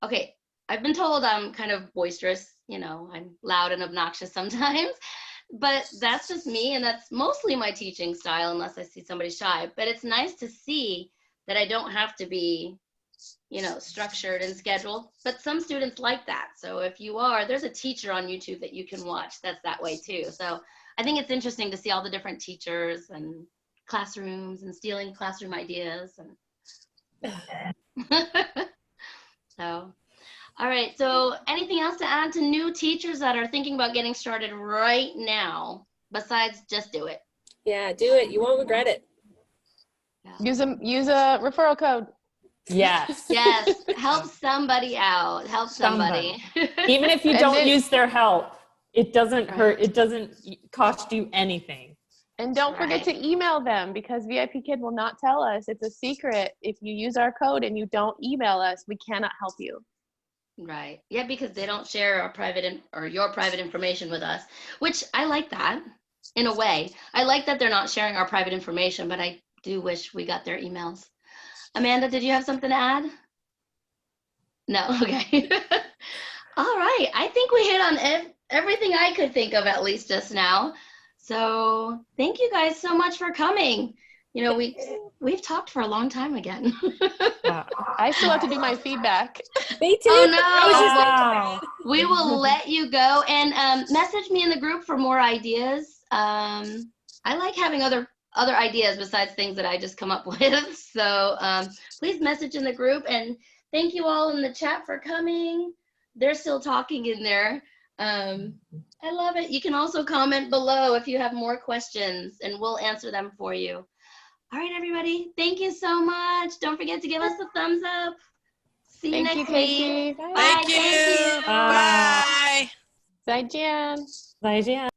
okay, I've been told I'm kind of boisterous, I'm loud and obnoxious sometimes, but that's just me, and that's mostly my teaching style unless I see somebody shy. But it's nice to see that I don't have to be structured and scheduled, but some students like that. So if you are, there's a teacher on YouTube that you can watch that's that way too. So I think it's interesting to see all the different teachers and classrooms and stealing classroom ideas. And so, all right. So anything else to add to new teachers that are thinking about getting started right now, besides just do it? Yeah, do it. You won't regret it. Yeah. Use a referral code. Yes. Yes. Help somebody out. Help somebody. Even if you And don't then- use their help, it doesn't hurt. It doesn't cost you anything. And don't forget to email them, because VIP Kid will not tell us. It's a secret. If you use our code and you don't email us, we cannot help you. Right. Yeah, because they don't share our private or your private information with us, which I like that in a way. I like that they're not sharing our private information, but I do wish we got their emails. Amanda, did you have something to add? No? Okay. All right. I think we hit on everything I could think of, at least just now. So thank you guys so much for coming. We've talked for a long time again. I still have to do my feedback. Me too. Oh no. I was just Wow. We will let you go, and message me in the group for more ideas. I like having other ideas besides things that I just come up with. So please message in the group, and thank you all in the chat for coming. They're still talking in there. I love it. You can also comment below if you have more questions, and we'll answer them for you. All right, everybody. Thank you so much. Don't forget to give us a thumbs up. See you Thank you, next week. Casey. Bye. Thank you. Thank you. Bye. Bye, Jan. Bye, Jan.